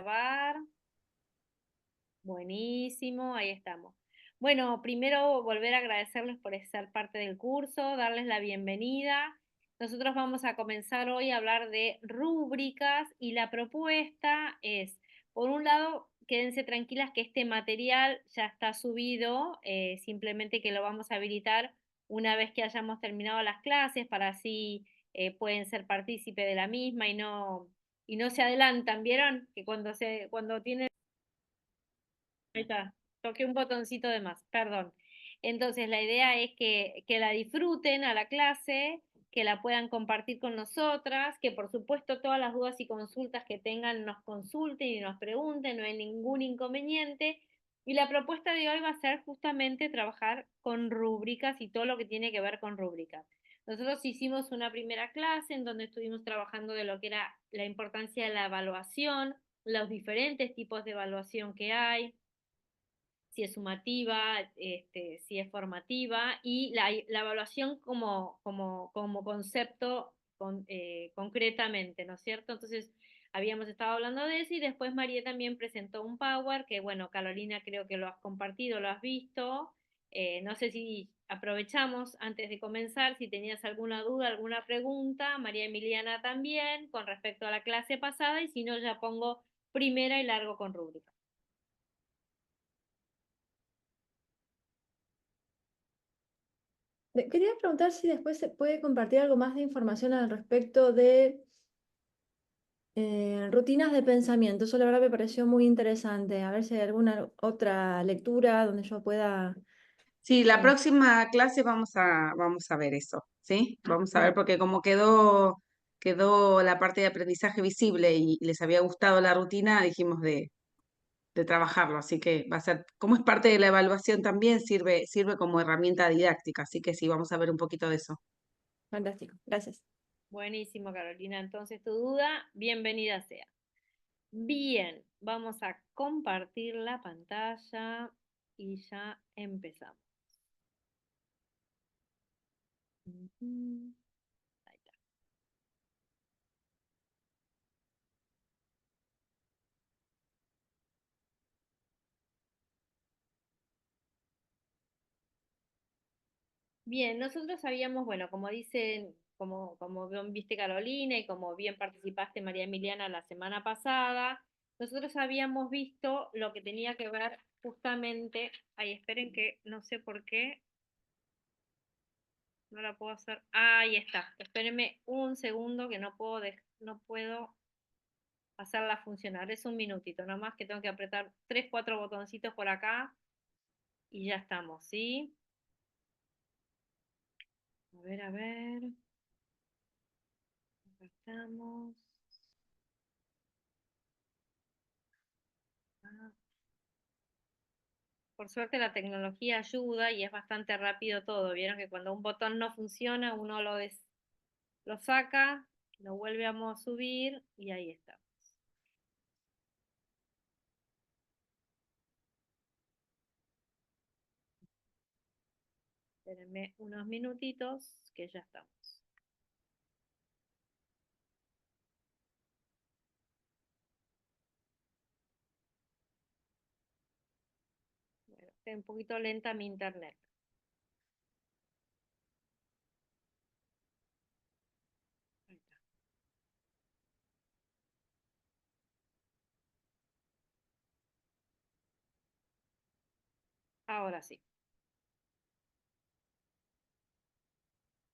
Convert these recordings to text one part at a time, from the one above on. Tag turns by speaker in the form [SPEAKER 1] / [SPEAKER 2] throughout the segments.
[SPEAKER 1] grabar. Buenísimo, ahí estamos. Bueno, primero volver a agradecerles por ser parte del curso, darles la bienvenida. Nosotros vamos a comenzar hoy a hablar de rúbricas y la propuesta es, por un lado, quédense tranquilas que este material ya está subido, simplemente que lo vamos a habilitar una vez que hayamos terminado las clases para así pueden ser partícipe de la misma y no se adelantan, ¿vieron? Que cuando tienen ahí está, toqué un botoncito de más, perdón. Entonces, la idea es que la disfruten a la clase, que la puedan compartir con nosotras, que por supuesto todas las dudas y consultas que tengan nos consulten y nos pregunten, no hay ningún inconveniente. Y la propuesta de hoy va a ser justamente trabajar con rúbricas y todo lo que tiene que ver con rúbricas. Nosotros hicimos una primera clase en donde estuvimos trabajando de lo que era la importancia de la evaluación, los diferentes tipos de evaluación que hay, si es sumativa, si es formativa, y la evaluación como concepto concretamente, ¿no es cierto? Entonces, habíamos estado hablando de eso y después María también presentó un Power, que bueno, Carolina creo que lo has compartido, lo has visto. No sé si aprovechamos antes de comenzar, si tenías alguna duda, alguna pregunta, María Emiliana también, con respecto a la clase pasada, y si no, ya pongo primera y largo con rúbrica.
[SPEAKER 2] Quería preguntar si después se puede compartir algo más de información al respecto de rutinas de pensamiento. Eso la verdad me pareció muy interesante. A ver si hay alguna otra lectura donde yo pueda...
[SPEAKER 3] Sí, la
[SPEAKER 2] eh,
[SPEAKER 3] próxima clase vamos a ver eso, ¿sí? Vamos a ver
[SPEAKER 2] bueno,
[SPEAKER 3] porque como quedó la parte de aprendizaje visible y les había gustado la rutina, dijimos de trabajarlo, así que va a ser, como es parte de la evaluación también, sirve como herramienta didáctica, así que sí, vamos a ver un poquito de eso.
[SPEAKER 2] fantástico, gracias.
[SPEAKER 1] Buenísimo, Carolina. Entonces, tu duda, bienvenida sea. Bien, vamos a compartir la pantalla y ya empezamos. Ujú. Ahí está. Bien, nosotros sabíamos, bueno, como dicen, como bien viste Carolina y como bien participaste María Emiliana la semana pasada, nosotros habíamos visto lo que tenía que ver justamente, ay, esperen que no sé por qué, no la puedo hacer. Ahí está. Espérenme un segundo que no puedo hacerla funcionar. Es un minutito nomás que tengo que apretar 3, 4 botoncitos por acá y ya estamos, ¿sí? A ver, a ver. Acá estamos. Ah, por suerte la tecnología ayuda y es bastante rápido todo. Vieron que cuando un botón no funciona, uno lo saca, lo vuelve a subir y ahí está. Espérenme unos minutitos que ya estamos. Bueno, está un poquito lenta mi internet. Ahí está. Ahora sí.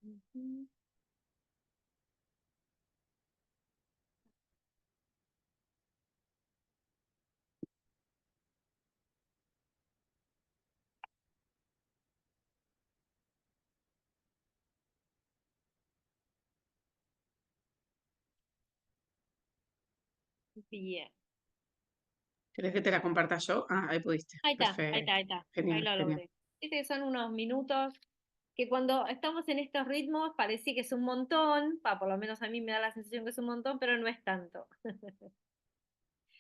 [SPEAKER 1] Ujú. Bien.
[SPEAKER 3] ¿Querés que te la comparta yo? Ah, ahí pudiste.
[SPEAKER 1] Ahí está, ahí está,
[SPEAKER 3] Perfecto.
[SPEAKER 1] ahí está. Ahí
[SPEAKER 3] Genial,
[SPEAKER 1] lo
[SPEAKER 3] genial.
[SPEAKER 1] logré. Viste que son unos minutos que cuando estamos en estos ritmos parece que es un montón, por lo menos a mí me da la sensación que es un montón, pero no es tanto.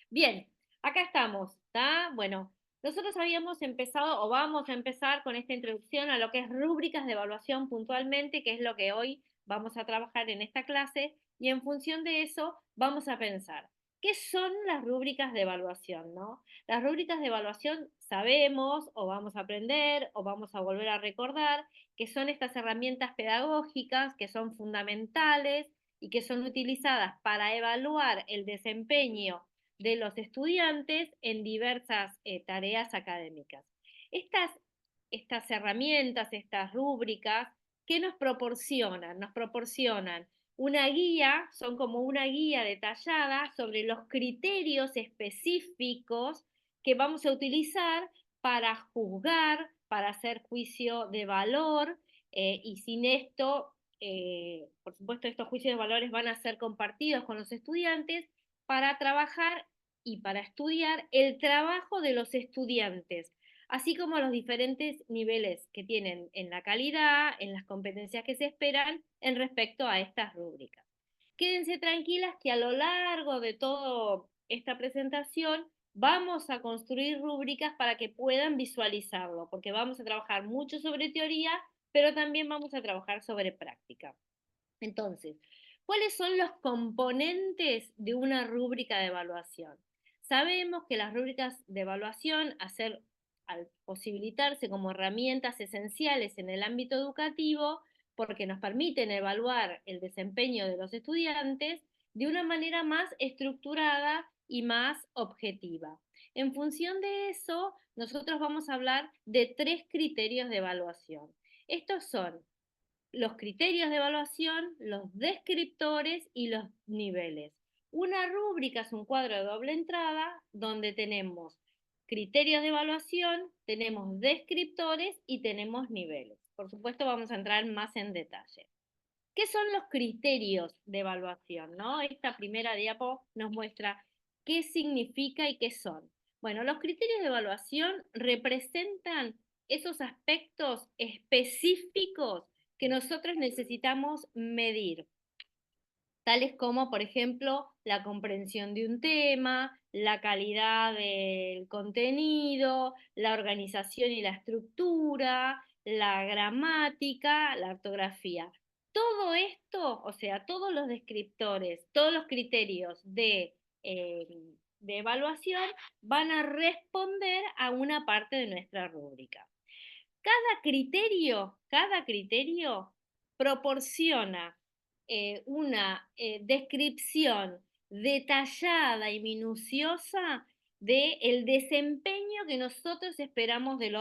[SPEAKER 1] Bien, acá estamos, ¿está? Bueno, nosotros habíamos empezado o vamos a empezar con esta introducción a lo que es rúbricas de evaluación puntualmente, que es lo que hoy vamos a trabajar en esta clase, y en función de eso vamos a pensar, ¿Qué son las rúbricas de evaluación, no? Las rúbricas de evaluación sabemos, o vamos a aprender, o vamos a volver a recordar, que son estas herramientas pedagógicas que son fundamentales y que son utilizadas para evaluar el desempeño de los estudiantes en diversas tareas académicas. Estas herramientas, estas rúbricas, ¿qué nos proporcionan? Nos proporcionan una guía, son como una guía detallada sobre los criterios específicos que vamos a utilizar para juzgar, para hacer juicio de valor, y sin esto, por supuesto, estos juicios de valores van a ser compartidos con los estudiantes para trabajar y para estudiar el trabajo de los estudiantes, así como los diferentes niveles que tienen en la calidad, en las competencias que se esperan en respecto a estas rúbricas. Quédense tranquilas que a lo largo de toda esta presentación vamos a construir rúbricas para que puedan visualizarlo, porque vamos a trabajar mucho sobre teoría, pero también vamos a trabajar sobre práctica. Entonces, ¿cuáles son los componentes de una rúbrica de evaluación? Sabemos que las rúbricas de evaluación, al posibilitarse como herramientas esenciales en el ámbito educativo, porque nos permiten evaluar el desempeño de los estudiantes de una manera más estructurada y más objetiva. En función de eso, nosotros vamos a hablar de 3 criterios de evaluación. Estos son los criterios de evaluación, los descriptores y los niveles. Una rúbrica es un cuadro de doble entrada donde tenemos criterios de evaluación, tenemos descriptores y tenemos niveles. Por supuesto, vamos a entrar más en detalle. ¿Qué son los criterios de evaluación, no? Esta primera diapo nos muestra qué significa y qué son. Bueno, los criterios de evaluación representan esos aspectos específicos que nosotros necesitamos medir, tales como, por ejemplo, la comprensión de un tema, la calidad del contenido, la organización y la estructura, la gramática, la ortografía. Todo esto, o sea, todos los descriptores, todos los criterios de evaluación van a responder a una parte de nuestra rúbrica. Cada criterio proporciona una descripción detallada y minuciosa del desempeño que nosotros esperamos de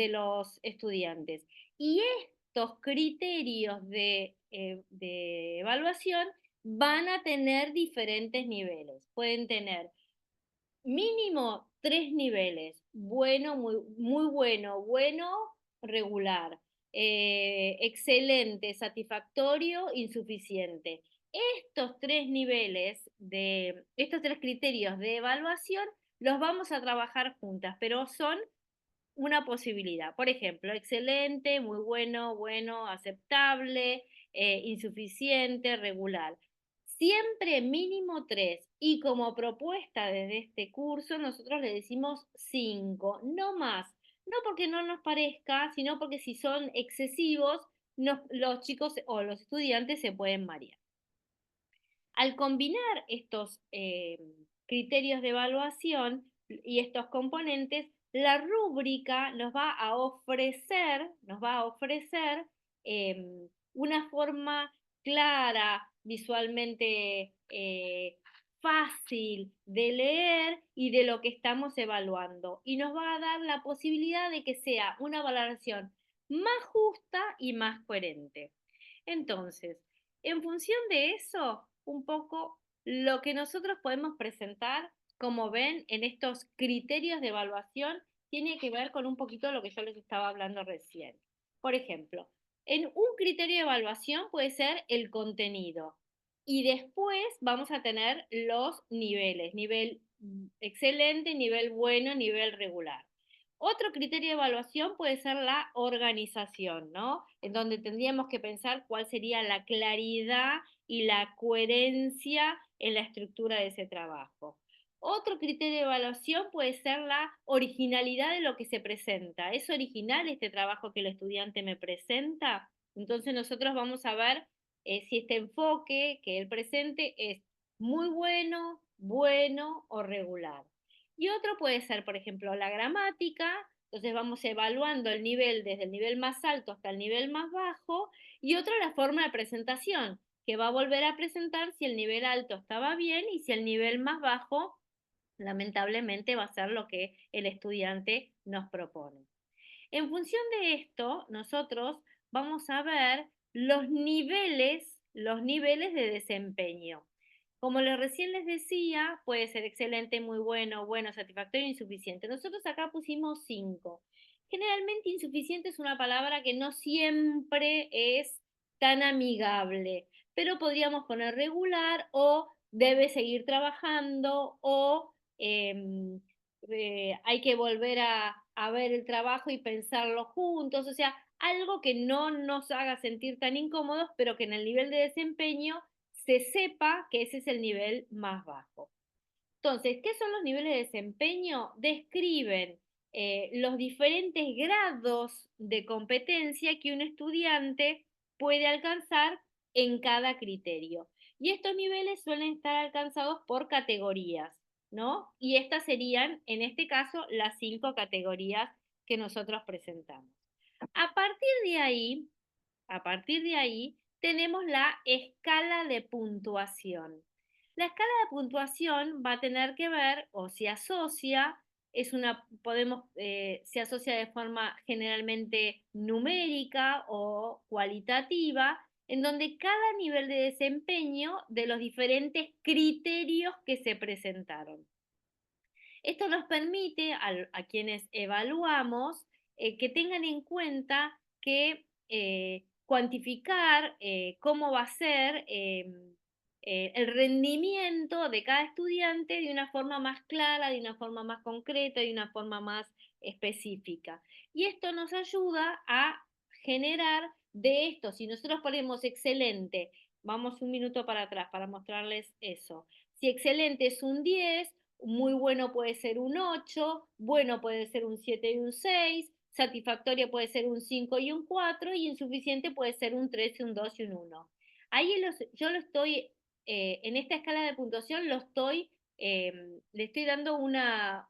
[SPEAKER 1] los estudiantes. Y estos criterios de evaluación van a tener diferentes niveles. Pueden tener mínimo 3 niveles: bueno, muy bueno, bueno, regular, excelente, satisfactorio, insuficiente. Estos 3 niveles estos 3 criterios de evaluación los vamos a trabajar juntas, pero son una posibilidad. Por ejemplo, excelente, muy bueno, bueno, aceptable, insuficiente, regular. Siempre mínimo 3. Y como propuesta desde este curso, nosotros le decimos 5, no más. No porque no nos parezca, sino porque si son excesivos, los chicos o los estudiantes se pueden marear. Al combinar estos criterios de evaluación y estos componentes, la rúbrica nos va a ofrecer una forma clara, visualmente fácil de leer y de lo que estamos evaluando. Y nos va a dar la posibilidad de que sea una valoración más justa y más coherente. Entonces, en función de eso, un poco lo que nosotros podemos presentar, como ven, en estos criterios de evaluación, tiene que ver con un poquito lo que yo les estaba hablando recién. Por ejemplo, en un criterio de evaluación puede ser el contenido. Y después vamos a tener los niveles: nivel excelente, nivel bueno, nivel regular. Otro criterio de evaluación puede ser la organización, ¿no? En donde tendríamos que pensar cuál sería la claridad y la coherencia en la estructura de ese trabajo. Otro criterio de evaluación puede ser la originalidad de lo que se presenta. ¿Es original este trabajo que el estudiante me presenta? Entonces nosotros vamos a ver si este enfoque que él presente es muy bueno, bueno o regular. Y otro puede ser, por ejemplo, la gramática. Entonces vamos evaluando el nivel desde el nivel más alto hasta el nivel más bajo. Y otro la forma de presentación, que va a volver a presentar si el nivel alto estaba bien y si el nivel más bajo, lamentablemente, va a ser lo que el estudiante nos propone. En función de esto, nosotros vamos a ver los niveles de desempeño. Como recién les decía, puede ser excelente, muy bueno, bueno, satisfactorio, insuficiente. Nosotros acá pusimos 5. Generalmente insuficiente es una palabra que no siempre es tan amigable, pero podríamos poner regular o debe seguir trabajando o hay que volver a ver el trabajo y pensarlo juntos, o sea, algo que no nos haga sentir tan incómodos, pero que en el nivel de desempeño se sepa que ese es el nivel más bajo. Entonces, ¿qué son los niveles de desempeño? Describen los diferentes grados de competencia que un estudiante puede alcanzar en cada criterio. Y estos niveles suelen estar alcanzados por categorías, ¿no? Y estas serían, en este caso, las 5 categorías que nosotros presentamos. A partir de ahí, a partir de ahí, tenemos la escala de puntuación. La escala de puntuación va a tener que ver, o se asocia, se asocia de forma generalmente numérica o cualitativa, en donde cada nivel de desempeño de los diferentes criterios que se presentaron. Esto nos permite a quienes evaluamos que tengan en cuenta que cuantificar cómo va a ser el rendimiento de cada estudiante de una forma más clara, de una forma más concreta, de una forma más específica. Y esto nos ayuda a generar de esto, si nosotros ponemos excelente, vamos un minuto para atrás para mostrarles eso. Si excelente es un 10, muy bueno puede ser un 8, bueno puede ser un 7 y un 6, satisfactorio puede ser un 5 y un 4 y insuficiente puede ser un 3, un 2 y un 1. Ahí yo lo estoy, en esta escala de puntuación le estoy dando una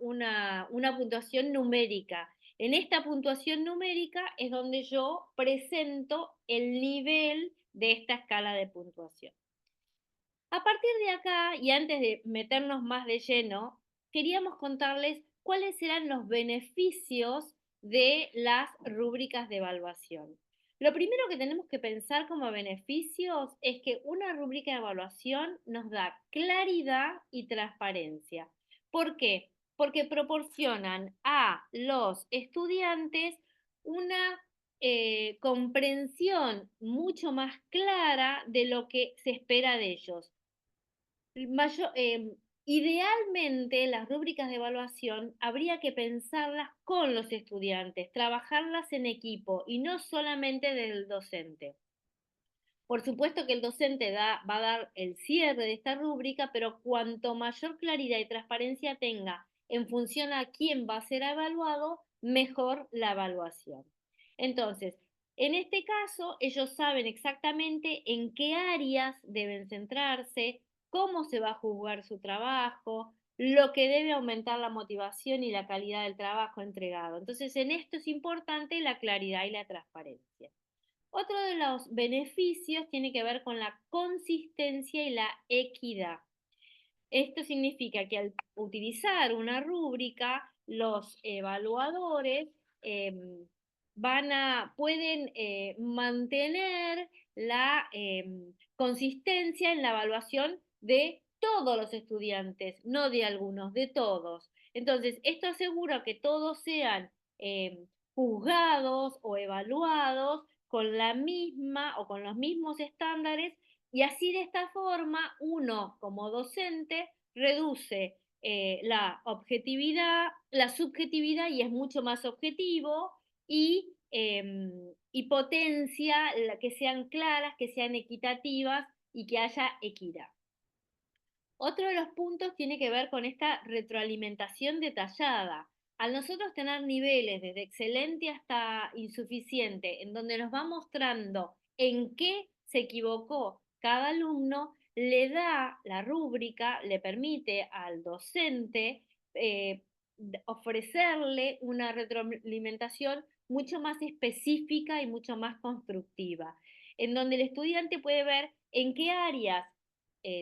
[SPEAKER 1] puntuación numérica. En esta puntuación numérica es donde yo presento el nivel de esta escala de puntuación. A partir de acá, y antes de meternos más de lleno, queríamos contarles cuáles eran los beneficios de las rúbricas de evaluación. Lo primero que tenemos que pensar como beneficios es que una rúbrica de evaluación nos da claridad y transparencia. ¿Por qué? Porque proporcionan a los estudiantes una comprensión mucho más clara de lo que se espera de ellos. Idealmente, las rúbricas de evaluación habría que pensarlas con los estudiantes, trabajarlas en equipo y no solamente del docente. Por supuesto que el docente va a dar el cierre de esta rúbrica, pero cuanto mayor claridad y transparencia tenga en función a quién va a ser evaluado, mejor la evaluación. Entonces, en este caso, ellos saben exactamente en qué áreas deben centrarse, cómo se va a juzgar su trabajo, lo que debe aumentar la motivación y la calidad del trabajo entregado. Entonces, en esto es importante la claridad y la transparencia. Otro de los beneficios tiene que ver con la consistencia y la equidad. Esto significa que al utilizar una rúbrica, los evaluadores pueden mantener la consistencia en la evaluación de todos los estudiantes, no de algunos, de todos. Entonces, esto asegura que todos sean juzgados o evaluados con la misma o con los mismos estándares y así de esta forma uno como docente reduce la objetividad, la subjetividad y es mucho más objetivo y potencia que sean claras, que sean equitativas y que haya equidad. Otro de los puntos tiene que ver con esta retroalimentación detallada. Al nosotros tener niveles desde excelente hasta insuficiente, en donde nos va mostrando en qué se equivocó cada alumno, la rúbrica le permite al docente ofrecerle una retroalimentación mucho más específica y mucho más constructiva, en donde el estudiante puede ver en qué áreas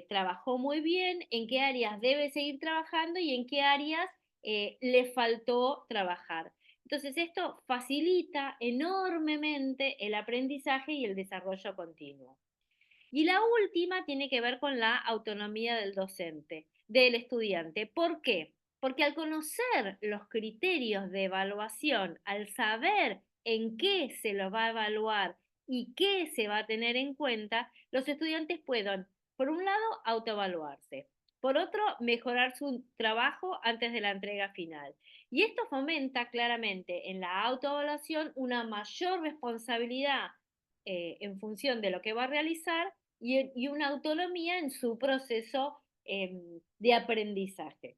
[SPEAKER 1] trabajó muy bien, en qué áreas debe seguir trabajando y en qué áreas le faltó trabajar. Entonces, esto facilita enormemente el aprendizaje y el desarrollo continuo. Y la última tiene que ver con la autonomía del docente, del estudiante. ¿Por qué? Porque al conocer los criterios de evaluación, al saber en qué se lo va a evaluar y qué se va a tener en cuenta, los estudiantes pueden, por un lado, autoevaluarse, por otro, mejorar su trabajo antes de la entrega final. Y esto fomenta claramente en la autoevaluación una mayor responsabilidad en función de lo que va a realizar y una autonomía en su proceso de aprendizaje.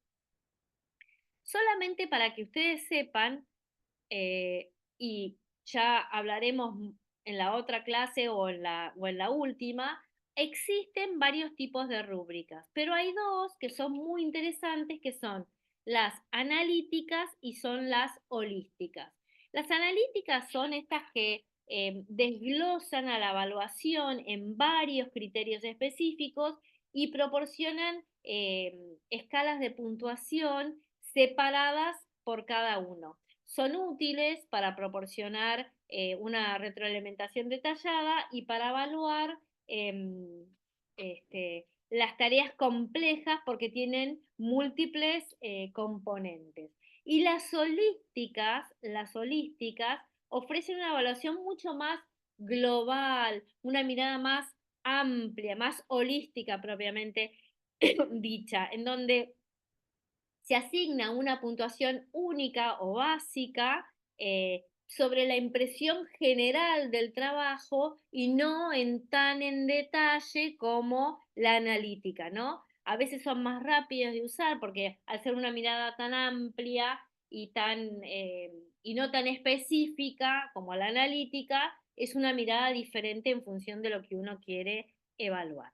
[SPEAKER 1] Solamente para que ustedes sepan, y ya hablaremos en la otra clase o en la última, existen varios tipos de rúbricas, pero hay dos que son muy interesantes, que son las analíticas y son las holísticas. Las analíticas son estas que desglosan a la evaluación en varios criterios específicos y proporcionan escalas de puntuación separadas por cada uno. Son útiles para proporcionar una retroalimentación detallada y para evaluar las tareas complejas porque tienen múltiples componentes. Y las holísticas ofrecen una evaluación mucho más global, una mirada más amplia, más holística propiamente dicha, en donde se asigna una puntuación única o básica sobre la impresión general del trabajo y no tan en detalle como la analítica, ¿no? A veces son más rápidas de usar porque al ser una mirada tan amplia y no tan específica como la analítica, es una mirada diferente en función de lo que uno quiere evaluar.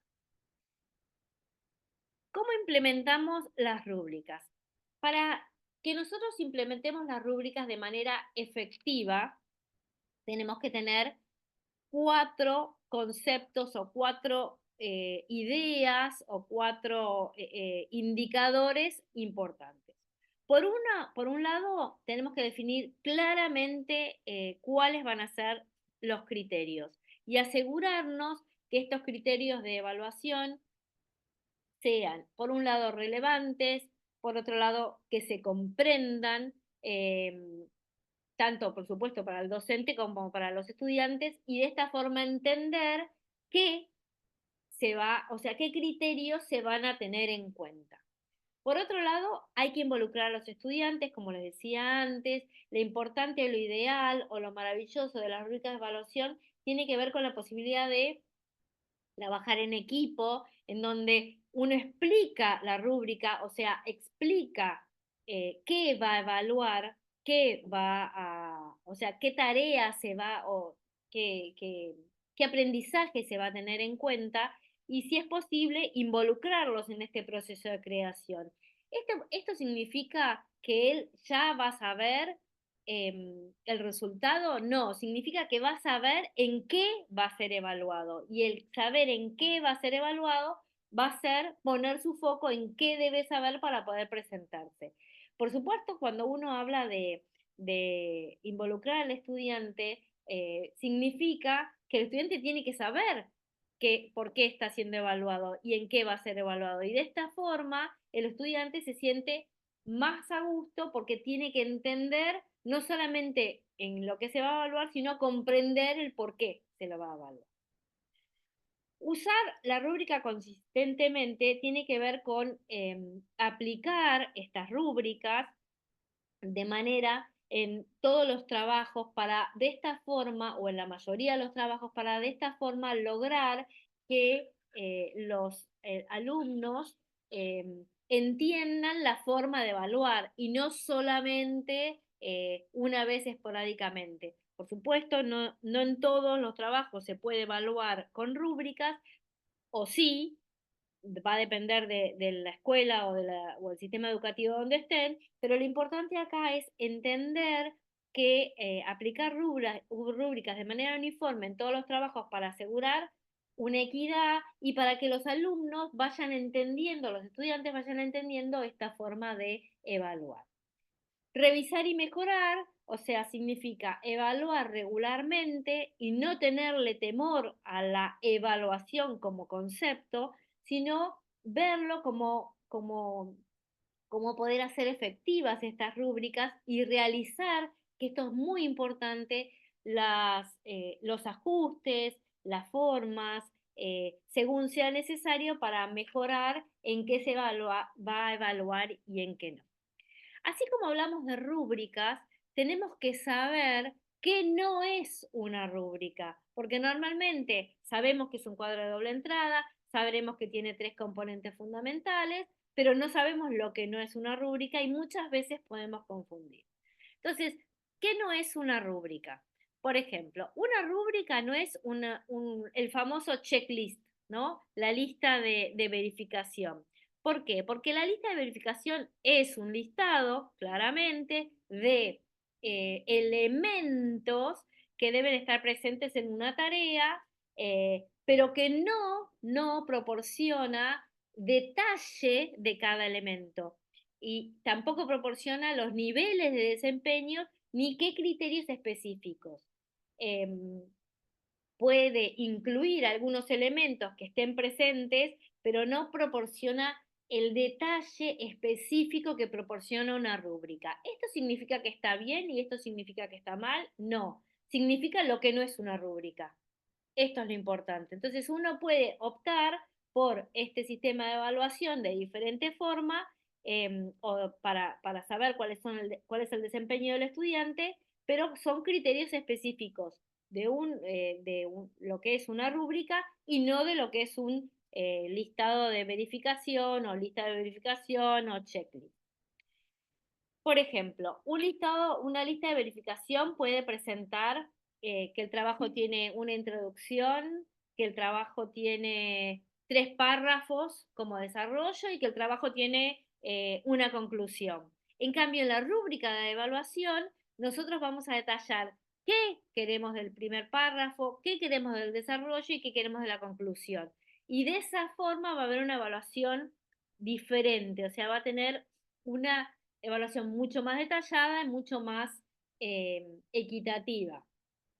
[SPEAKER 1] ¿Cómo implementamos las rúbricas? Para que nosotros implementemos las rúbricas de manera efectiva, tenemos que tener 4 conceptos o 4 ideas o 4 indicadores importantes. Por un lado, tenemos que definir claramente cuáles van a ser los criterios y asegurarnos que estos criterios de evaluación sean, por un lado, relevantes, por otro lado, que se comprendan, tanto, por supuesto, para el docente como para los estudiantes, y de esta forma entender qué o sea, qué criterios se van a tener en cuenta. Por otro lado, hay que involucrar a los estudiantes, como les decía antes, lo importante, lo ideal o lo maravilloso de las rúbricas de evaluación tiene que ver con la posibilidad de trabajar en equipo, en donde uno explica la rúbrica, o sea, explica qué va a evaluar, o sea, qué tarea se va o qué aprendizaje se va a tener en cuenta y si es posible involucrarlos en este proceso de creación. Esto significa que él ya va a saber el resultado, no, significa que va a saber en qué va a ser evaluado. Y el saber en qué va a ser evaluado va a ser poner su foco en qué debe saber para poder presentarse. Por supuesto, cuando uno habla de involucrar al estudiante, significa que el estudiante tiene que saber por qué está siendo evaluado y en qué va a ser evaluado. Y de esta forma, el estudiante se siente más a gusto porque tiene que entender no solamente en lo que se va a evaluar, sino comprender el por qué se lo va a evaluar. Usar la rúbrica consistentemente tiene que ver con aplicar estas rúbricas de manera en todos los trabajos para de esta forma, o en la mayoría de los trabajos, para de esta forma lograr que los alumnos entiendan la forma de evaluar y no solamente una vez esporádicamente. Por supuesto, no en todos los trabajos se puede evaluar con rúbricas, o sí, va a depender de la escuela o el sistema educativo donde estén, pero lo importante acá es entender que aplicar rúbricas de manera uniforme en todos los trabajos para asegurar una equidad y para que los alumnos vayan entendiendo, los estudiantes vayan entendiendo esta forma de evaluar. Revisar y mejorar, o sea, significa evaluar regularmente y no tenerle temor a la evaluación como concepto, sino verlo como poder hacer efectivas estas rúbricas y realizar, que esto es muy importante, los ajustes, las formas, según sea necesario para mejorar en qué se va a evaluar y en qué no. Así como hablamos de rúbricas, tenemos que saber qué no es una rúbrica, porque normalmente sabemos que es un cuadro de doble entrada, sabremos que tiene 3 componentes fundamentales, pero no sabemos lo que no es una rúbrica y muchas veces podemos confundir. Entonces, ¿qué no es una rúbrica? Por ejemplo, una rúbrica no es el famoso checklist, ¿no? La lista de verificación. ¿Por qué? Porque la lista de verificación es un listado, claramente, de elementos que deben estar presentes en una tarea, pero que no proporciona detalle de cada elemento y tampoco proporciona los niveles de desempeño ni qué criterios específicos. Puede incluir algunos elementos que estén presentes, pero no proporciona el detalle específico que proporciona una rúbrica. ¿Esto significa que está bien y esto significa que está mal? No, significa lo que no es una rúbrica. Esto es lo importante. Entonces uno puede optar por este sistema de evaluación de diferente forma para saber cuál es el desempeño del estudiante, pero son criterios específicos lo que es una rúbrica y no de lo que es un listado de verificación o lista de verificación o checklist. Por ejemplo, una lista de verificación puede presentar que el trabajo tiene una introducción, que el trabajo tiene 3 párrafos como desarrollo y que el trabajo tiene una conclusión. En cambio, en la rúbrica de evaluación, nosotros vamos a detallar qué queremos del primer párrafo, qué queremos del desarrollo y qué queremos de la conclusión. Y de esa forma va a haber una evaluación diferente, o sea, va a tener una evaluación mucho más detallada y mucho más equitativa.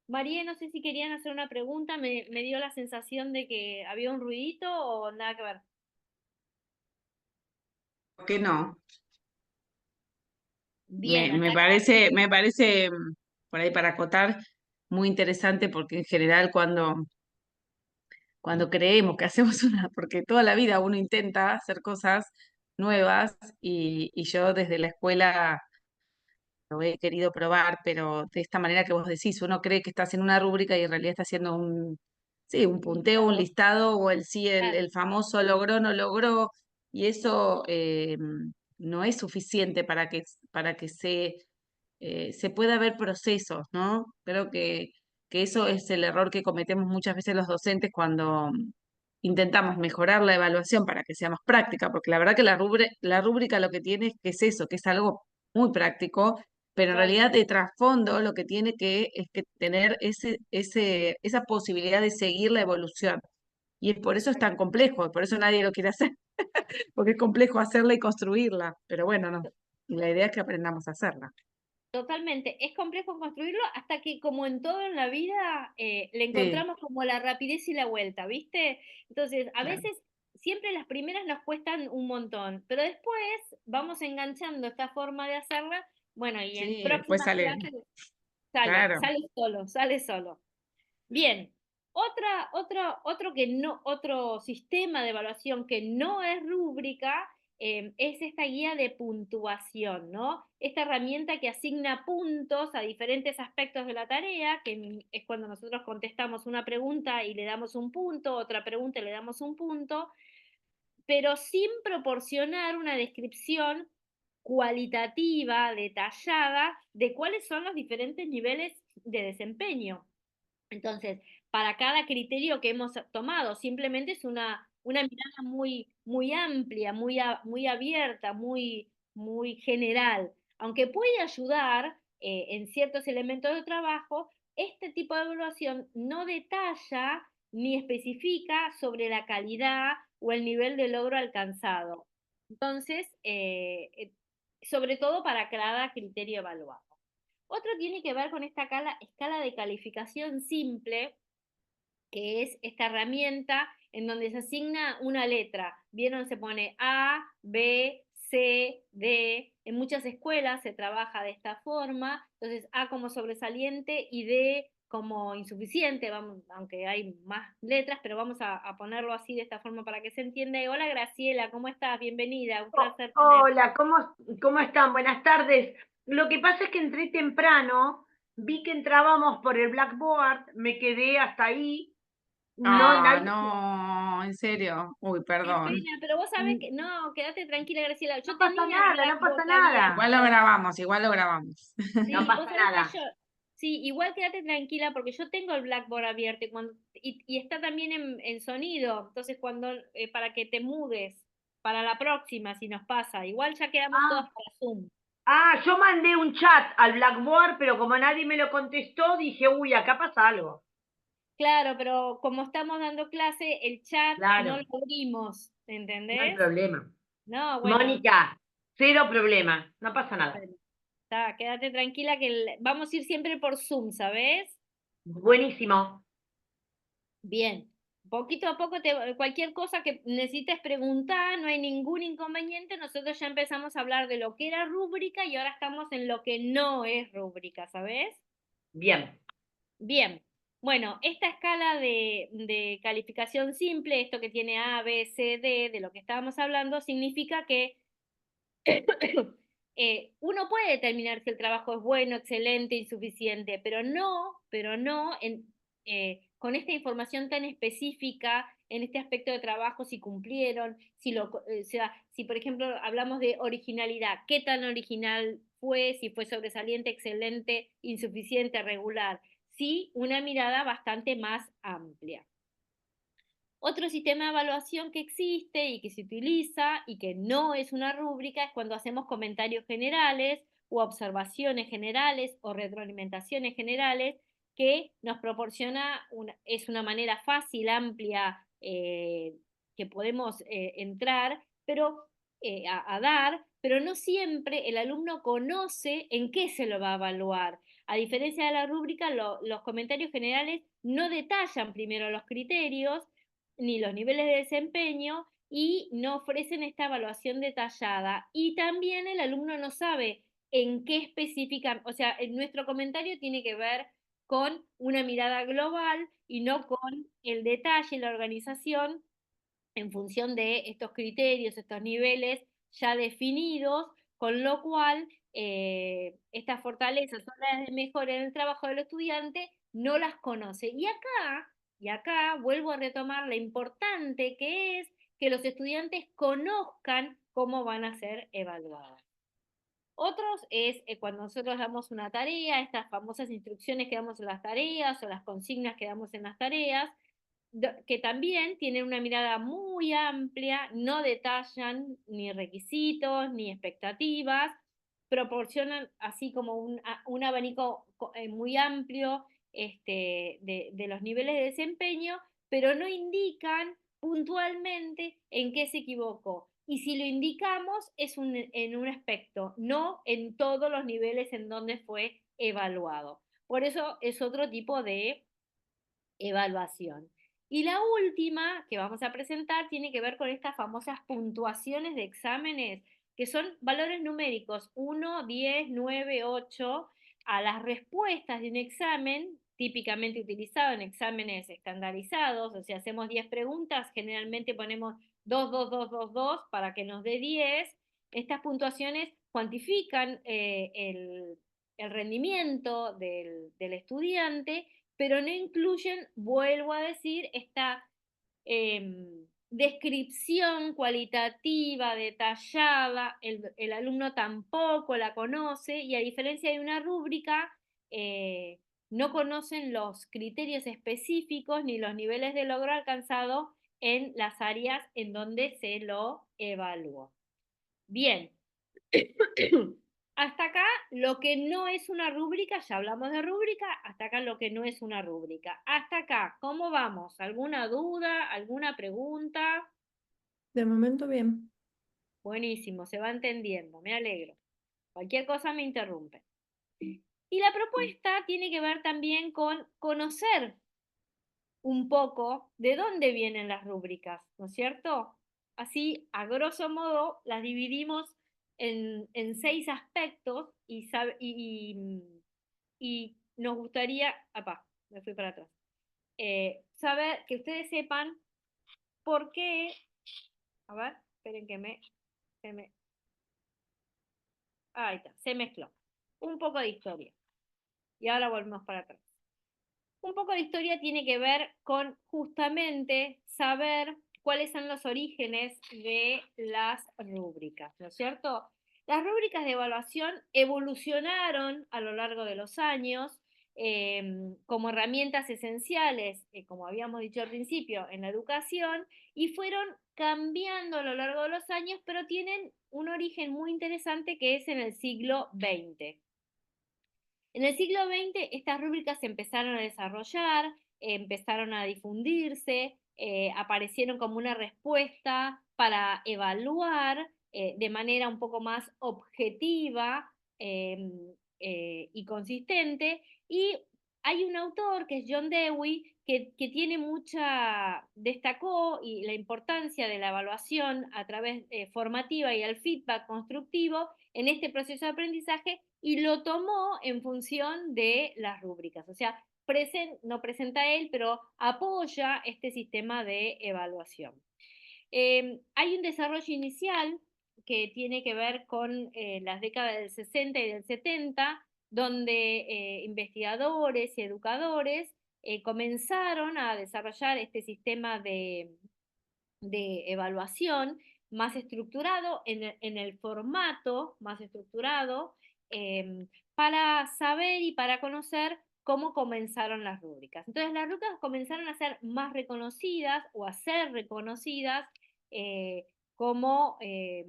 [SPEAKER 1] María, no sé si querían hacer una pregunta, me dio la sensación de que había un ruidito o nada que ver.
[SPEAKER 3] Que no.
[SPEAKER 1] Bien,
[SPEAKER 3] Me parece, por ahí para acotar, muy interesante porque en general cuando creemos que hacemos una, porque toda la vida uno intenta hacer cosas nuevas y yo desde la escuela lo he querido probar, pero de esta manera que vos decís, uno cree que está haciendo una rúbrica y en realidad está haciendo sí, un punteo, un listado, o
[SPEAKER 1] claro,
[SPEAKER 3] el famoso logró, no logró, y eso no es suficiente para que se pueda ver procesos, ¿no? Creo que eso es el error que cometemos muchas veces los docentes cuando intentamos mejorar la evaluación para que sea más práctica, porque la verdad que la rúbrica lo que tiene es que es eso, que es algo muy práctico, pero en realidad
[SPEAKER 1] totalmente.
[SPEAKER 3] de trasfondo lo que tiene que es que tener esa posibilidad de seguir la evolución. Y es por eso es tan complejo, por eso nadie lo quiere hacer, porque es complejo hacerla y construirla, pero bueno, no. La idea es que aprendamos a hacerla.
[SPEAKER 1] Totalmente. Es complejo construirlo hasta que, como en todo en la vida, le
[SPEAKER 3] Sí,
[SPEAKER 1] encontramos como la rapidez y la vuelta, ¿viste? Entonces, a
[SPEAKER 3] claro.
[SPEAKER 1] veces, siempre las primeras nos cuestan un montón, pero después vamos enganchando esta forma de hacerla, bueno, y en
[SPEAKER 3] Sí, después
[SPEAKER 1] próximas
[SPEAKER 3] sale,
[SPEAKER 1] clases
[SPEAKER 3] claro.
[SPEAKER 1] sale solo, sale solo. Bien, otro sistema de evaluación que no es rúbrica es esta guía de puntuación, ¿no? Esta herramienta que asigna puntos a diferentes aspectos de la tarea, que es cuando nosotros contestamos una pregunta y le damos un punto, otra pregunta y le damos un punto, pero sin proporcionar una descripción cualitativa, detallada, de cuáles son los diferentes niveles de desempeño. Entonces, para cada criterio que hemos tomado, simplemente es una mirada muy amplia, muy abierta, muy general. Aunque puede ayudar en ciertos elementos de trabajo, este tipo de evaluación no detalla ni especifica sobre la calidad o el nivel de logro alcanzado. Entonces, sobre todo para cada criterio evaluado. Otro tiene que ver con esta escala de calificación simple, que es esta herramienta en donde se asigna una letra. ¿Vieron? Se pone A, B, C, D. En muchas escuelas se trabaja de esta forma. Entonces, A como sobresaliente y D como insuficiente, vamos, aunque hay más letras, pero vamos a ponerlo así de esta forma para que se entienda. Y hola Graciela, ¿cómo estás? Bienvenida, un placer tenerte.
[SPEAKER 4] Hola, ¿cómo están? Buenas tardes. Lo que pasa es que entré temprano, vi que entrábamos por el Blackboard, me quedé hasta ahí. No,
[SPEAKER 3] Ah,
[SPEAKER 4] nadie.
[SPEAKER 3] no, en serio. Uy,
[SPEAKER 1] Qué
[SPEAKER 3] perdón.
[SPEAKER 1] pena, pero vos sabés que, no, quédate tranquila Graciela, yo
[SPEAKER 4] No pasa
[SPEAKER 1] tenía el
[SPEAKER 4] nada, no pasa
[SPEAKER 1] Blackboard
[SPEAKER 4] nada.
[SPEAKER 3] Igual lo
[SPEAKER 1] abierto.
[SPEAKER 3] grabamos, igual lo grabamos.
[SPEAKER 4] No
[SPEAKER 1] Sí, vos
[SPEAKER 4] pasa
[SPEAKER 1] sabés que
[SPEAKER 4] nada.
[SPEAKER 1] yo, sí, igual quédate tranquila porque yo tengo el Blackboard abierto y está también en sonido, entonces para que te mudes para la próxima si nos pasa, igual ya quedamos todos
[SPEAKER 4] Ah,
[SPEAKER 1] para Zoom.
[SPEAKER 4] yo mandé un chat al Blackboard, pero como nadie me lo contestó, dije, uy, acá pasa algo.
[SPEAKER 1] Claro, pero como estamos dando clase, el chat no lo
[SPEAKER 4] Claro,
[SPEAKER 1] abrimos,
[SPEAKER 4] no hay
[SPEAKER 1] ¿entendés?
[SPEAKER 4] problema.
[SPEAKER 1] No, bueno,
[SPEAKER 4] Mónica, cero problema, no pasa nada.
[SPEAKER 1] bueno, quédate tranquila que vamos a ir siempre por Zoom, ¿sabés?
[SPEAKER 4] Buenísimo.
[SPEAKER 1] Bien, poquito a poco, cualquier cosa que necesites preguntar, no hay ningún inconveniente. Nosotros ya empezamos a hablar de lo que era rúbrica y ahora estamos en lo que no es rúbrica, ¿sabes?
[SPEAKER 4] Bien.
[SPEAKER 1] Bien, bueno, esta escala de calificación simple, esto que tiene A, B, C, D, de lo que estábamos hablando, significa que uno puede determinar si el trabajo es bueno, excelente, insuficiente, pero no con esta información tan específica en este aspecto de trabajo, si cumplieron, o sea, si por ejemplo hablamos de originalidad, qué tan original fue, si fue sobresaliente, excelente, insuficiente, regular, sí, una mirada bastante más amplia. Otro sistema de evaluación que existe y que se utiliza y que no es una rúbrica es cuando hacemos comentarios generales o observaciones generales o retroalimentaciones generales que nos proporciona, es una manera fácil, amplia, que podemos entrar pero, a dar, pero no siempre el alumno conoce en qué se lo va a evaluar. A diferencia de la rúbrica, los comentarios generales no detallan primero los criterios, ni los niveles de desempeño y no ofrecen esta evaluación detallada. Y también el alumno no sabe en qué específica, o sea, nuestro comentario tiene que ver con una mirada global y no con el detalle, la organización en función de estos criterios, estos niveles ya definidos, con lo cual estas fortalezas o las de mejora en el trabajo del estudiante no las conoce. Y acá vuelvo a retomar lo importante que es que los estudiantes conozcan cómo van a ser evaluados. Otros es cuando nosotros damos una tarea, estas famosas instrucciones que damos en las tareas o las consignas que damos en las tareas, que también tienen una mirada muy amplia, no detallan ni requisitos ni expectativas, proporcionan así como un abanico muy amplio de los niveles de desempeño, pero no indican puntualmente en qué se equivocó. Y si lo indicamos es en un aspecto, no en todos los niveles en donde fue evaluado. Por eso es otro tipo de evaluación. Y la última que vamos a presentar tiene que ver con estas famosas puntuaciones de exámenes, que son valores numéricos 1, 10, 9, 8, a las respuestas de un examen típicamente utilizado en exámenes estandarizados, o sea, hacemos 10 preguntas, generalmente ponemos 2, 2, 2, 2, 2 para que nos dé 10. Estas puntuaciones cuantifican el rendimiento del estudiante, pero no incluyen, vuelvo a decir, esta descripción cualitativa, detallada, el alumno tampoco la conoce y a diferencia de una rúbrica, no conocen los criterios específicos ni los niveles de logro alcanzado en las áreas en donde se lo evaluó. Bien. Hasta acá lo que no es una rúbrica, ya hablamos de rúbrica, hasta acá lo que no es una rúbrica. Hasta acá, ¿cómo vamos? ¿Alguna duda? ¿Alguna pregunta?
[SPEAKER 2] De momento bien.
[SPEAKER 1] Buenísimo, se va entendiendo, me alegro. Cualquier cosa me interrumpe. Y la propuesta tiene que ver también con conocer un poco de dónde vienen las rúbricas, ¿no es cierto? Así, a grosso modo, las dividimos en 6 aspectos y nos gustaría, me fui para atrás, saber, que ustedes sepan por qué, a ver, esperen ahí está, se mezcló. Un poco de historia. Y ahora volvemos para atrás. Un poco de historia tiene que ver con justamente saber cuáles son los orígenes de las rúbricas, ¿no es cierto? Las rúbricas de evaluación evolucionaron a lo largo de los años como herramientas esenciales, como habíamos dicho al principio, en la educación, y fueron cambiando a lo largo de los años, pero tienen un origen muy interesante que es en el siglo XX. En el siglo XX estas rúbricas se empezaron a desarrollar, empezaron a difundirse, aparecieron como una respuesta para evaluar de manera un poco más objetiva y consistente. Y hay un autor que es John Dewey que tiene destacó y la importancia de la evaluación a través formativa y el feedback constructivo en este proceso de aprendizaje y lo tomó en función de las rúbricas. O sea, no presenta él, pero apoya este sistema de evaluación. Hay un desarrollo inicial que tiene que ver con las décadas del 60 y del 70, donde investigadores y educadores comenzaron a desarrollar este sistema de evaluación más estructurado, en el formato más estructurado, para saber y para conocer cómo comenzaron las rúbricas. Entonces las rúbricas comenzaron a ser más reconocidas o a ser reconocidas eh, como, eh,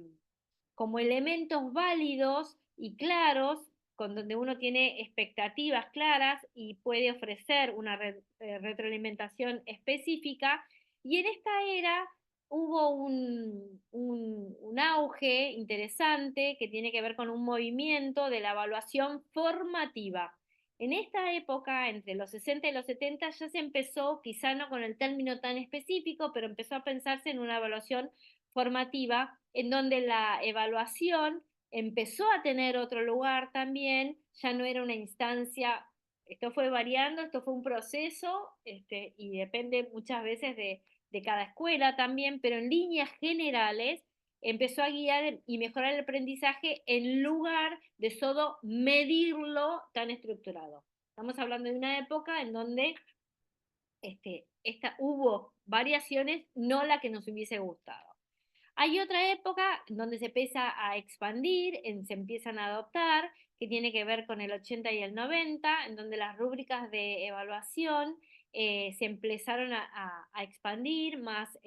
[SPEAKER 1] como elementos válidos y claros, con donde uno tiene expectativas claras y puede ofrecer una retroalimentación específica. Y en esta era hubo un auge interesante que tiene que ver con un movimiento de la evaluación formativa. En esta época, entre los 60 y los 70, ya se empezó, quizá no con el término tan específico, pero empezó a pensarse en una evaluación formativa, en donde la evaluación empezó a tener otro lugar también, ya no era una instancia, esto fue variando, esto fue un proceso, y depende muchas veces de cada escuela también, pero en líneas generales empezó a guiar y mejorar el aprendizaje en lugar de solo medirlo tan estructurado. Estamos hablando de una época en donde hubo variaciones, no la que nos hubiese gustado. Hay otra época donde se empieza a expandir, se empiezan a adoptar, que tiene que ver con el 80 y el 90, en donde las rúbricas de evaluación se empezaron a expandir más,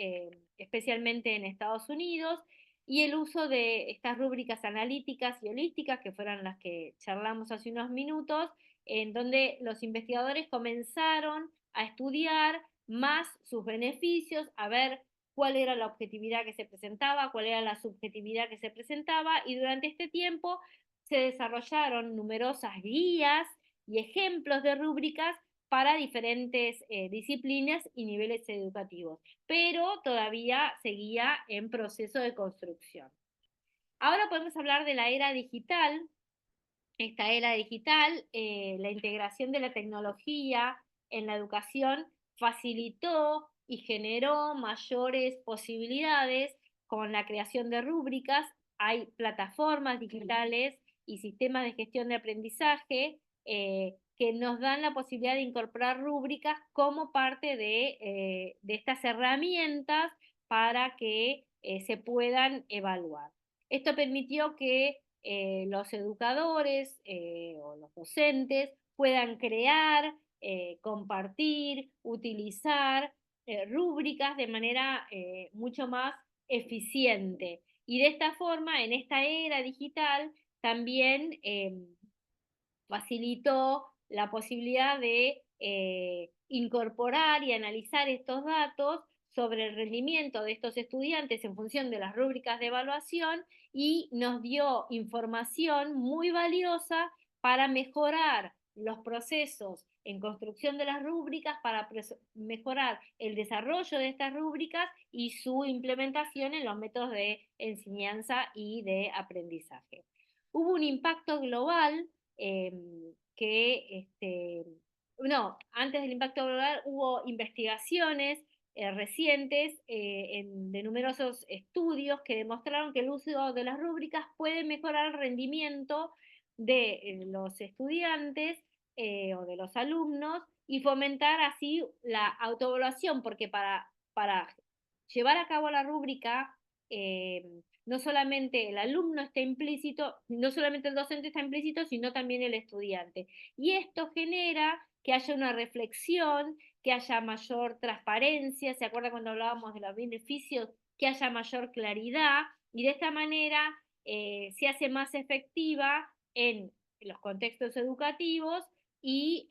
[SPEAKER 1] especialmente en Estados Unidos, y el uso de estas rúbricas analíticas y holísticas, que fueron las que charlamos hace unos minutos, en donde los investigadores comenzaron a estudiar más sus beneficios, a ver cuál era la objetividad que se presentaba, cuál era la subjetividad que se presentaba, y durante este tiempo se desarrollaron numerosas guías y ejemplos de rúbricas para diferentes disciplinas y niveles educativos, pero todavía seguía en proceso de construcción. Ahora podemos hablar de la era digital. Esta era digital, la integración de la tecnología en la educación facilitó y generó mayores posibilidades con la creación de rúbricas. Hay plataformas digitales y sistemas de gestión de aprendizaje que nos dan la posibilidad de incorporar rúbricas como parte de estas herramientas para que se puedan evaluar. Esto permitió que los educadores o los docentes puedan crear, compartir, utilizar rúbricas de manera mucho más eficiente. Y de esta forma, en esta era digital, también facilitó la posibilidad de incorporar y analizar estos datos sobre el rendimiento de estos estudiantes en función de las rúbricas de evaluación y nos dio información muy valiosa para mejorar los procesos en construcción de las rúbricas, para mejorar el desarrollo de estas rúbricas y su implementación en los métodos de enseñanza y de aprendizaje. Hubo un impacto global antes del impacto global hubo investigaciones recientes de numerosos estudios que demostraron que el uso de las rúbricas puede mejorar el rendimiento de los estudiantes o de los alumnos y fomentar así la autoevaluación, porque para llevar a cabo la rúbrica no solamente el alumno está implícito, no solamente el docente está implícito, sino también el estudiante. Y esto genera que haya una reflexión, que haya mayor transparencia, ¿se acuerda cuando hablábamos de los beneficios? Que haya mayor claridad y de esta manera se hace más efectiva en los contextos educativos y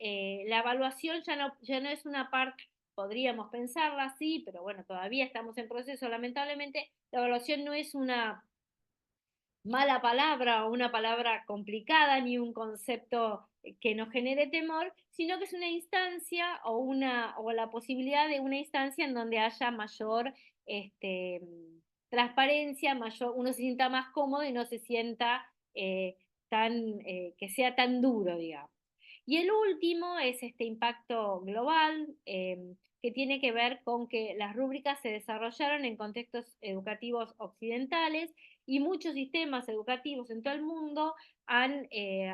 [SPEAKER 1] la evaluación ya no es una parte, podríamos pensarla así, pero bueno, todavía estamos en proceso, lamentablemente, la evaluación no es una mala palabra o una palabra complicada ni un concepto que nos genere temor, sino que es una instancia o la posibilidad de una instancia en donde haya mayor transparencia, uno se sienta más cómodo y no se sienta que sea tan duro, digamos. Y el último es este impacto global, que tiene que ver con que las rúbricas se desarrollaron en contextos educativos occidentales y muchos sistemas educativos en todo el mundo han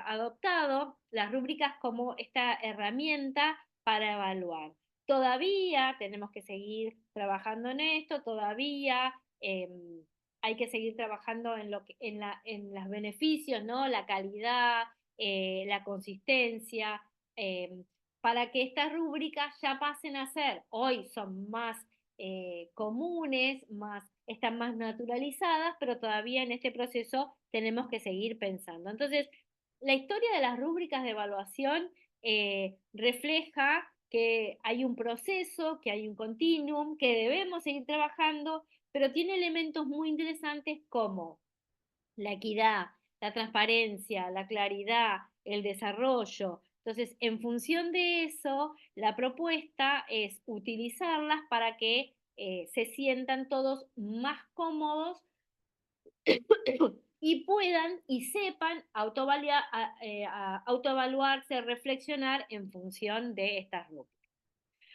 [SPEAKER 1] adoptado las rúbricas como esta herramienta para evaluar. Todavía tenemos que seguir trabajando en esto, todavía hay que seguir trabajando en los beneficios, ¿no? La calidad, la consistencia, para que estas rúbricas ya pasen a ser, hoy son más comunes, están más naturalizadas, pero todavía en este proceso tenemos que seguir pensando. Entonces, la historia de las rúbricas de evaluación refleja que hay un proceso, que hay un continuum, que debemos seguir trabajando, pero tiene elementos muy interesantes como la equidad, la transparencia, la claridad, el desarrollo. Entonces, en función de eso, la propuesta es utilizarlas para que se sientan todos más cómodos y puedan y sepan autoevaluarse, reflexionar en función de estas rúbricas.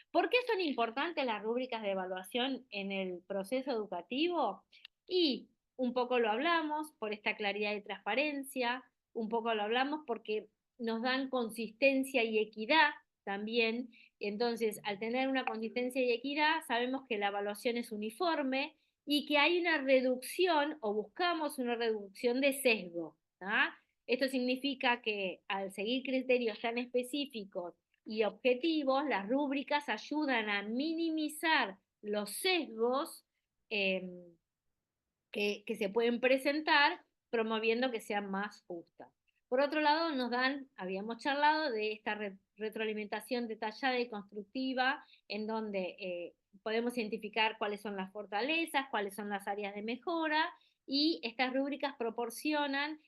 [SPEAKER 1] ¿Por qué son importantes las rúbricas de evaluación en el proceso educativo? Y un poco lo hablamos por esta claridad y transparencia, un poco lo hablamos porque nos dan consistencia y equidad también. Entonces, al tener una consistencia y equidad, sabemos que la evaluación es uniforme y que hay una reducción o buscamos una reducción de sesgo. Esto significa que al seguir criterios tan específicos y objetivos, las rúbricas ayudan a minimizar los sesgos que se pueden presentar, promoviendo que sean más justas. Por otro lado, habíamos charlado de esta retroalimentación detallada y constructiva, en donde podemos identificar cuáles son las fortalezas, cuáles son las áreas de mejora, y estas rúbricas proporcionan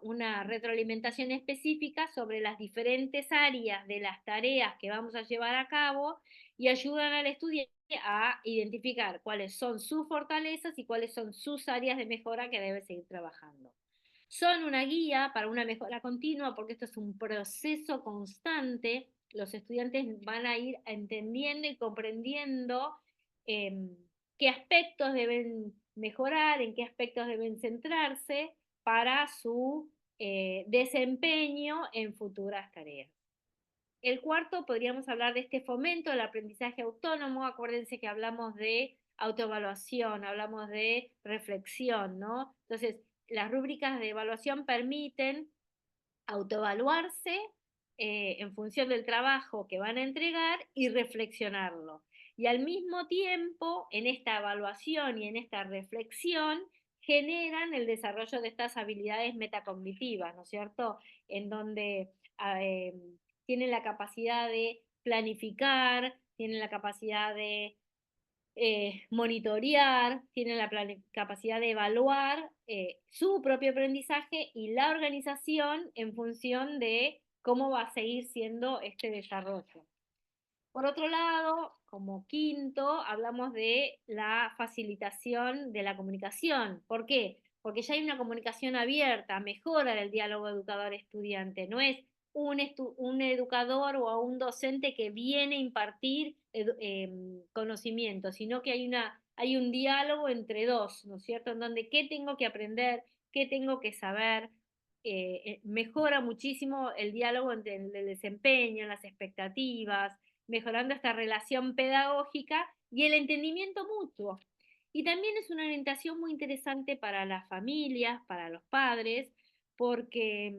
[SPEAKER 1] una retroalimentación específica sobre las diferentes áreas de las tareas que vamos a llevar a cabo y ayudan al estudiante a identificar cuáles son sus fortalezas y cuáles son sus áreas de mejora que debe seguir trabajando. Son una guía para una mejora continua porque esto es un proceso constante. Los estudiantes van a ir entendiendo y comprendiendo qué aspectos deben mejorar, en qué aspectos deben centrarse para su desempeño en futuras tareas. El cuarto, podríamos hablar de este fomento del aprendizaje autónomo. Acuérdense que hablamos de autoevaluación, hablamos de reflexión, ¿no? Entonces, las rúbricas de evaluación permiten autoevaluarse en función del trabajo que van a entregar y reflexionarlo. y al mismo tiempo, en esta evaluación y en esta reflexión, generan el desarrollo de estas habilidades metacognitivas, ¿no es cierto? En donde tienen la capacidad de planificar, tienen la capacidad de monitorear, tienen la capacidad de evaluar su propio aprendizaje y la organización en función de cómo va a seguir siendo este desarrollo. Por otro lado, como quinto, hablamos de la facilitación de la comunicación. ¿Por qué? Porque ya hay una comunicación abierta, mejora el diálogo educador-estudiante. No es un educador o un docente que viene a impartir conocimiento, sino que hay un diálogo entre dos, ¿no es cierto? En donde qué tengo que aprender, qué tengo que saber. Mejora muchísimo el diálogo entre el desempeño, las expectativas, mejorando esta relación pedagógica y el entendimiento mutuo. Y también es una orientación muy interesante para las familias, para los padres, porque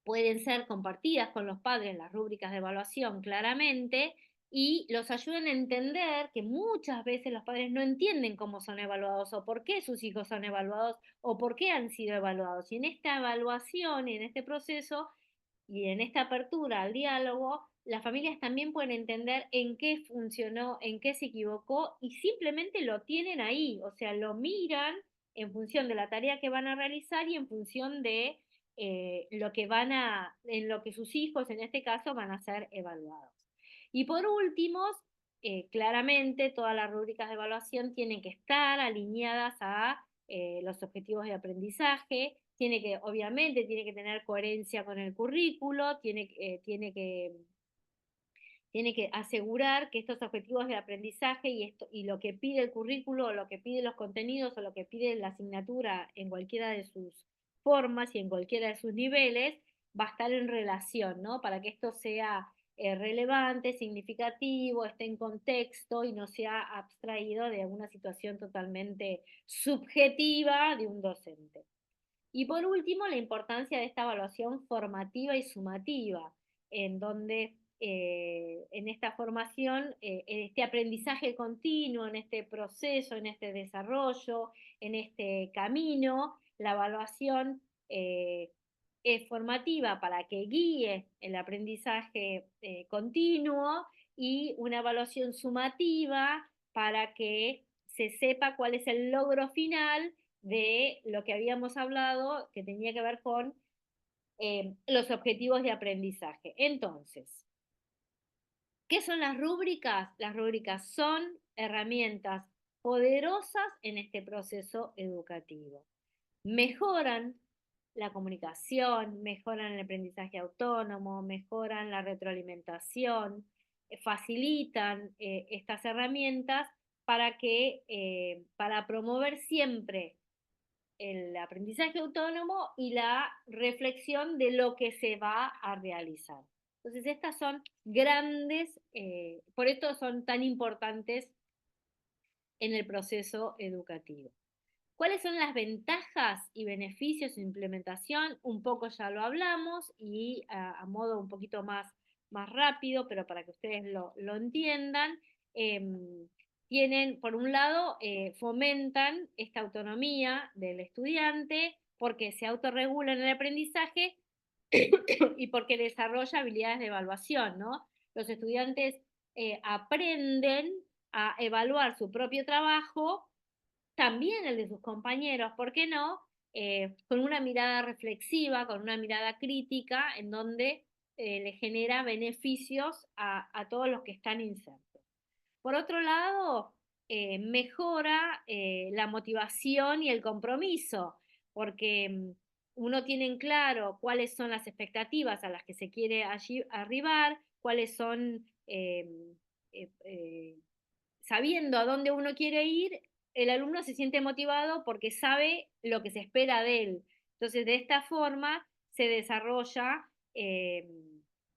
[SPEAKER 1] pueden ser compartidas con los padres las rúbricas de evaluación claramente y los ayudan a entender que muchas veces los padres no entienden cómo son evaluados o por qué sus hijos son evaluados o por qué han sido evaluados. Y en esta evaluación y en este proceso y en esta apertura al diálogo, las familias también pueden entender en qué funcionó, en qué se equivocó y simplemente lo tienen ahí, o sea, lo miran en función de la tarea que van a realizar y en función de en lo que sus hijos en este caso van a ser evaluados. Y por último, claramente todas las rúbricas de evaluación tienen que estar alineadas a los objetivos de aprendizaje, obviamente tiene que tener coherencia con el currículo, tiene que asegurar que estos objetivos de aprendizaje y lo que pide el currículo, o lo que pide los contenidos, o lo que pide la asignatura en cualquiera de sus formas y en cualquiera de sus niveles, va a estar en relación, ¿no? Para que esto sea relevante, significativo, esté en contexto y no sea abstraído de una situación totalmente subjetiva de un docente. Y por último, la importancia de esta evaluación formativa y sumativa, en donde en esta formación, en este aprendizaje continuo, en este proceso, en este desarrollo, en este camino, la evaluación es formativa para que guíe el aprendizaje continuo y una evaluación sumativa para que se sepa cuál es el logro final de lo que habíamos hablado, que tenía que ver con los objetivos de aprendizaje. Entonces, ¿qué son las rúbricas? Las rúbricas son herramientas poderosas en este proceso educativo. Mejoran la comunicación, mejoran el aprendizaje autónomo, mejoran la retroalimentación, facilitan estas herramientas para promover siempre el aprendizaje autónomo y la reflexión de lo que se va a realizar. Entonces, estas son grandes, por esto son tan importantes en el proceso educativo. ¿Cuáles son las ventajas y beneficios de implementación? Un poco ya lo hablamos y a modo un poquito más rápido, pero para que ustedes lo entiendan, tienen, por un lado, fomentan esta autonomía del estudiante porque se autorregula en el aprendizaje y porque desarrolla habilidades de evaluación, ¿no? Los estudiantes aprenden a evaluar su propio trabajo, también el de sus compañeros, ¿por qué no? Con una mirada reflexiva, con una mirada crítica, en donde le genera beneficios a todos los que están insertos. Por otro lado, mejora la motivación y el compromiso, porque uno tiene en claro cuáles son las expectativas a las que se quiere allí arribar, cuáles son, sabiendo a dónde uno quiere ir, el alumno se siente motivado porque sabe lo que se espera de él. Entonces, de esta forma se desarrolla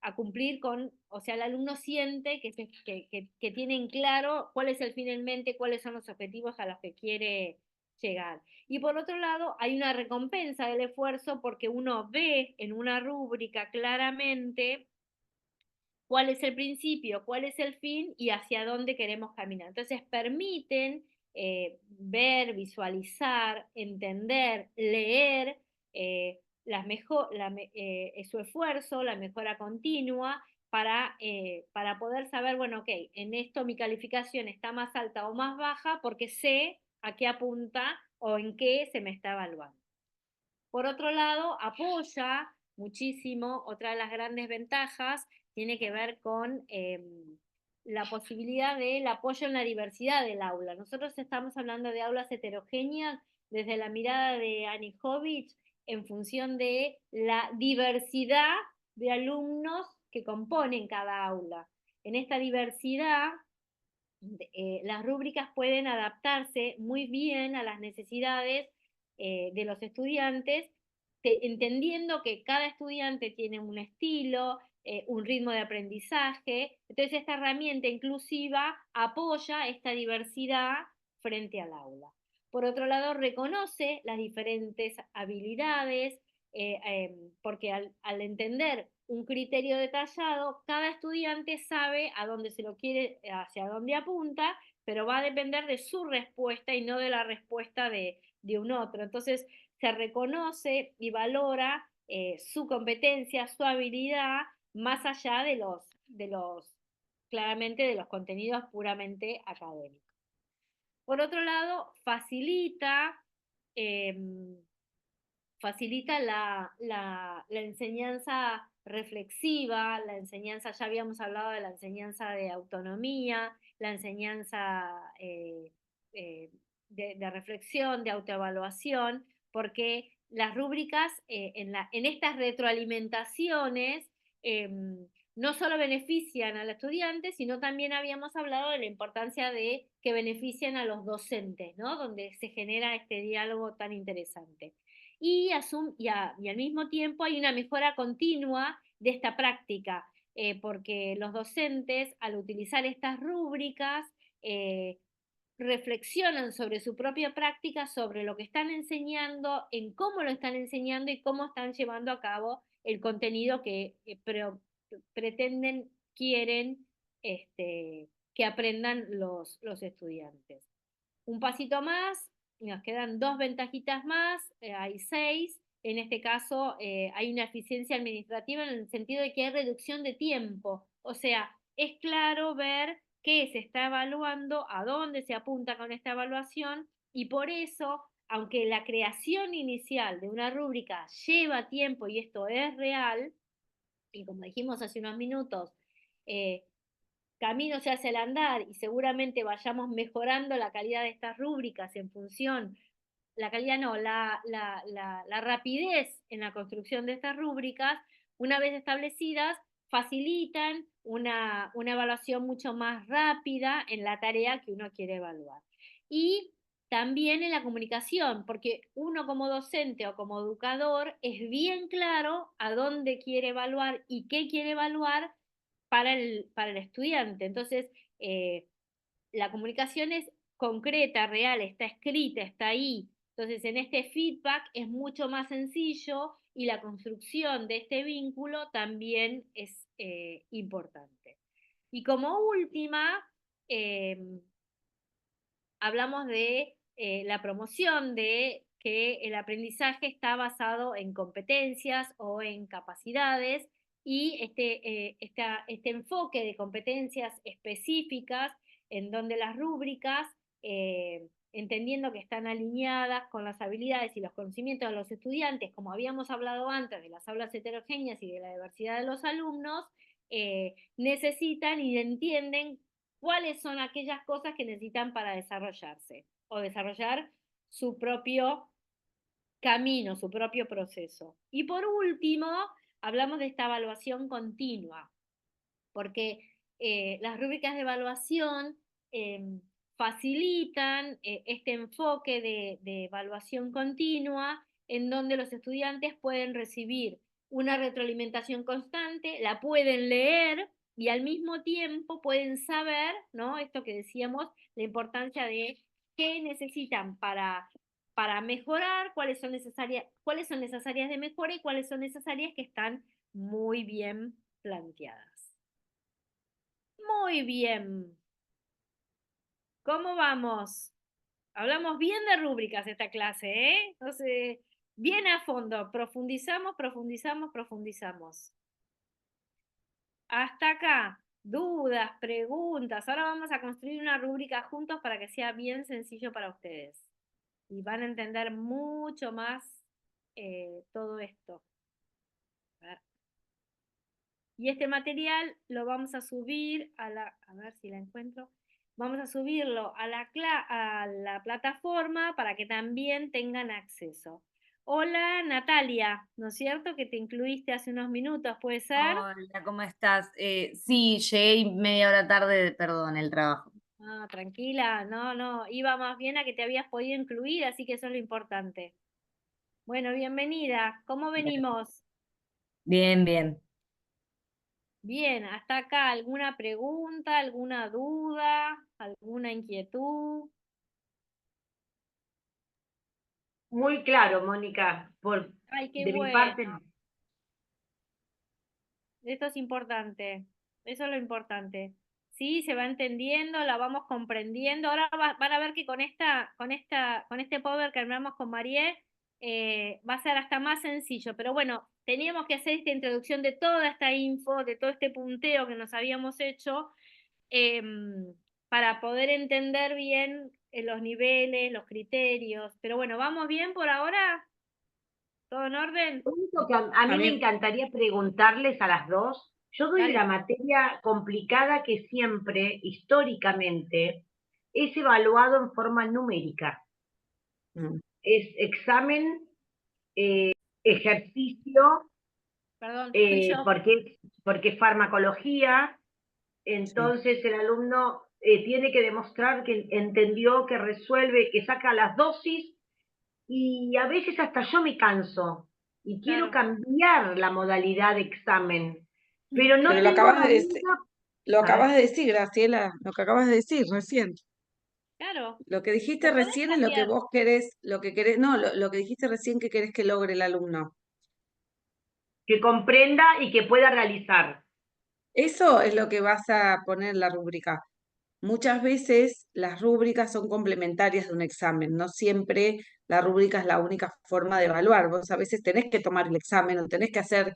[SPEAKER 1] a cumplir con, o sea, el alumno siente que tiene en claro cuál es el fin en mente, cuáles son los objetivos a los que quiere llegar. Y por otro lado, hay una recompensa del esfuerzo porque uno ve en una rúbrica claramente cuál es el principio, cuál es el fin y hacia dónde queremos caminar. Entonces permiten ver, visualizar, entender, leer su esfuerzo, la mejora continua, para poder saber, bueno, ok, en esto mi calificación está más alta o más baja porque sé a qué apunta o en qué se me está evaluando. Por otro lado, apoya muchísimo, otra de las grandes ventajas tiene que ver con la posibilidad del apoyo en la diversidad del aula. Nosotros estamos hablando de aulas heterogéneas desde la mirada de Annie Hovich en función de la diversidad de alumnos que componen cada aula. En esta diversidad, las rúbricas pueden adaptarse muy bien a las necesidades de los estudiantes, entendiendo que cada estudiante tiene un estilo, un ritmo de aprendizaje. Entonces esta herramienta inclusiva apoya esta diversidad frente al aula. Por otro lado, reconoce las diferentes habilidades, porque al entender un criterio detallado, cada estudiante sabe a dónde se lo quiere, hacia dónde apunta, pero va a depender de su respuesta y no de la respuesta de un otro. Entonces se reconoce y valora su competencia, su habilidad, más allá claramente de los contenidos puramente académicos. Por otro lado, facilita la enseñanza reflexiva, la enseñanza, ya habíamos hablado de la enseñanza de autonomía, la enseñanza de reflexión, de autoevaluación, porque las rúbricas en estas retroalimentaciones no solo benefician al estudiante, sino también habíamos hablado de la importancia de que benefician a los docentes, ¿no? Donde se genera este diálogo tan interesante. Y al mismo tiempo hay una mejora continua de esta práctica, porque los docentes, al utilizar estas rúbricas, reflexionan sobre su propia práctica, sobre lo que están enseñando, en cómo lo están enseñando y cómo están llevando a cabo el contenido que pretenden, quieren que aprendan los estudiantes. Un pasito más, nos quedan 2 ventajitas más, hay 6. En este caso hay una eficiencia administrativa en el sentido de que hay reducción de tiempo. O sea, es claro ver qué se está evaluando, a dónde se apunta con esta evaluación, y por eso, aunque la creación inicial de una rúbrica lleva tiempo y esto es real, y como dijimos hace unos minutos, camino se hace al andar y seguramente vayamos mejorando la calidad de estas rúbricas en función, la calidad no, la rapidez en la construcción de estas rúbricas, una vez establecidas, facilitan una evaluación mucho más rápida en la tarea que uno quiere evaluar. Y también en la comunicación, porque uno como docente o como educador es bien claro a dónde quiere evaluar y qué quiere evaluar para el estudiante. Entonces, la comunicación es concreta, real, está escrita, está ahí. Entonces, en este feedback es mucho más sencillo y la construcción de este vínculo también es importante. Y como última, hablamos de la promoción de que el aprendizaje está basado en competencias o en capacidades, y este enfoque de competencias específicas en donde las rúbricas, entendiendo que están alineadas con las habilidades y los conocimientos de los estudiantes, como habíamos hablado antes de las aulas heterogéneas y de la diversidad de los alumnos, necesitan y entienden cuáles son aquellas cosas que necesitan para desarrollarse o desarrollar su propio camino, su propio proceso. Y por último, hablamos de esta evaluación continua, porque las rúbricas de evaluación facilitan este enfoque de evaluación continua, en donde los estudiantes pueden recibir una retroalimentación constante, la pueden leer y al mismo tiempo pueden saber, ¿no? Esto que decíamos, la importancia de qué necesitan para mejorar, cuáles son esas áreas de mejora y cuáles son esas áreas que están muy bien planteadas. Muy bien. ¿Cómo vamos? Hablamos bien de rúbricas esta clase, ¿eh? Entonces, bien a fondo. Profundizamos, profundizamos, profundizamos. Hasta acá. Dudas, preguntas. Ahora vamos a construir una rúbrica juntos para que sea bien sencillo para ustedes. Y van a entender mucho más todo esto. A ver. Y este material lo vamos a subir a ver si la encuentro. Vamos a subirlo a la plataforma para que también tengan acceso. Hola Natalia, ¿no es cierto que te incluiste hace unos minutos? ¿Puede ser?
[SPEAKER 5] Hola, ¿cómo estás? Sí, llegué media hora tarde, perdón, el trabajo.
[SPEAKER 1] Ah, tranquila, no, iba más bien a que te habías podido incluir, así que eso es lo importante. Bueno, bienvenida. ¿Cómo venimos?
[SPEAKER 5] Bien, bien.
[SPEAKER 1] Bien, hasta acá, ¿alguna pregunta, alguna duda, alguna inquietud?
[SPEAKER 4] Muy claro, Mónica.
[SPEAKER 1] Ay, qué
[SPEAKER 4] De mi
[SPEAKER 1] bueno.
[SPEAKER 4] parte, no.
[SPEAKER 1] Esto es importante. Eso es lo importante. Sí, se va entendiendo, la vamos comprendiendo. Ahora van a ver que con este power que armamos con Marie, va a ser hasta más sencillo. Pero bueno, teníamos que hacer esta introducción de toda esta info, de todo este punteo que nos habíamos hecho, para poder entender bien los niveles, los criterios. Pero bueno, ¿vamos bien por ahora? ¿Todo en orden?
[SPEAKER 4] Lo único que a mí
[SPEAKER 3] A
[SPEAKER 4] me
[SPEAKER 3] mí,
[SPEAKER 4] encantaría preguntarles a las dos. Yo doy
[SPEAKER 1] Dale.
[SPEAKER 4] la materia complicada que siempre, históricamente, es evaluado en forma numérica.
[SPEAKER 3] mm,
[SPEAKER 4] Es examen, ejercicio,
[SPEAKER 1] Perdón, fui yo.
[SPEAKER 4] porque es farmacología.
[SPEAKER 3] sí.
[SPEAKER 4] Entonces el alumno tiene que demostrar que entendió, que resuelve, que saca las dosis, y a veces hasta yo me canso y quiero
[SPEAKER 1] Claro.
[SPEAKER 4] cambiar la modalidad de examen, pero no
[SPEAKER 3] Pero lo
[SPEAKER 4] tengo
[SPEAKER 3] acabas de
[SPEAKER 4] herramienta.
[SPEAKER 3] decir, lo
[SPEAKER 4] A
[SPEAKER 3] acabas
[SPEAKER 4] ver,
[SPEAKER 3] de decir, Graciela, lo que acabas de decir recién.
[SPEAKER 1] Claro,
[SPEAKER 3] Lo que dijiste
[SPEAKER 1] lo podés
[SPEAKER 3] recién es lo que
[SPEAKER 1] cambiar.
[SPEAKER 3] vos querés, lo que querés, no, lo que dijiste recién que querés que logre el alumno.
[SPEAKER 4] que comprenda y que pueda realizar.
[SPEAKER 3] Eso es lo que vas a poner en la rúbrica. Muchas veces las rúbricas son complementarias de un examen, no siempre la rúbrica es la única forma de evaluar. Vos a veces tenés que tomar el examen o tenés que hacer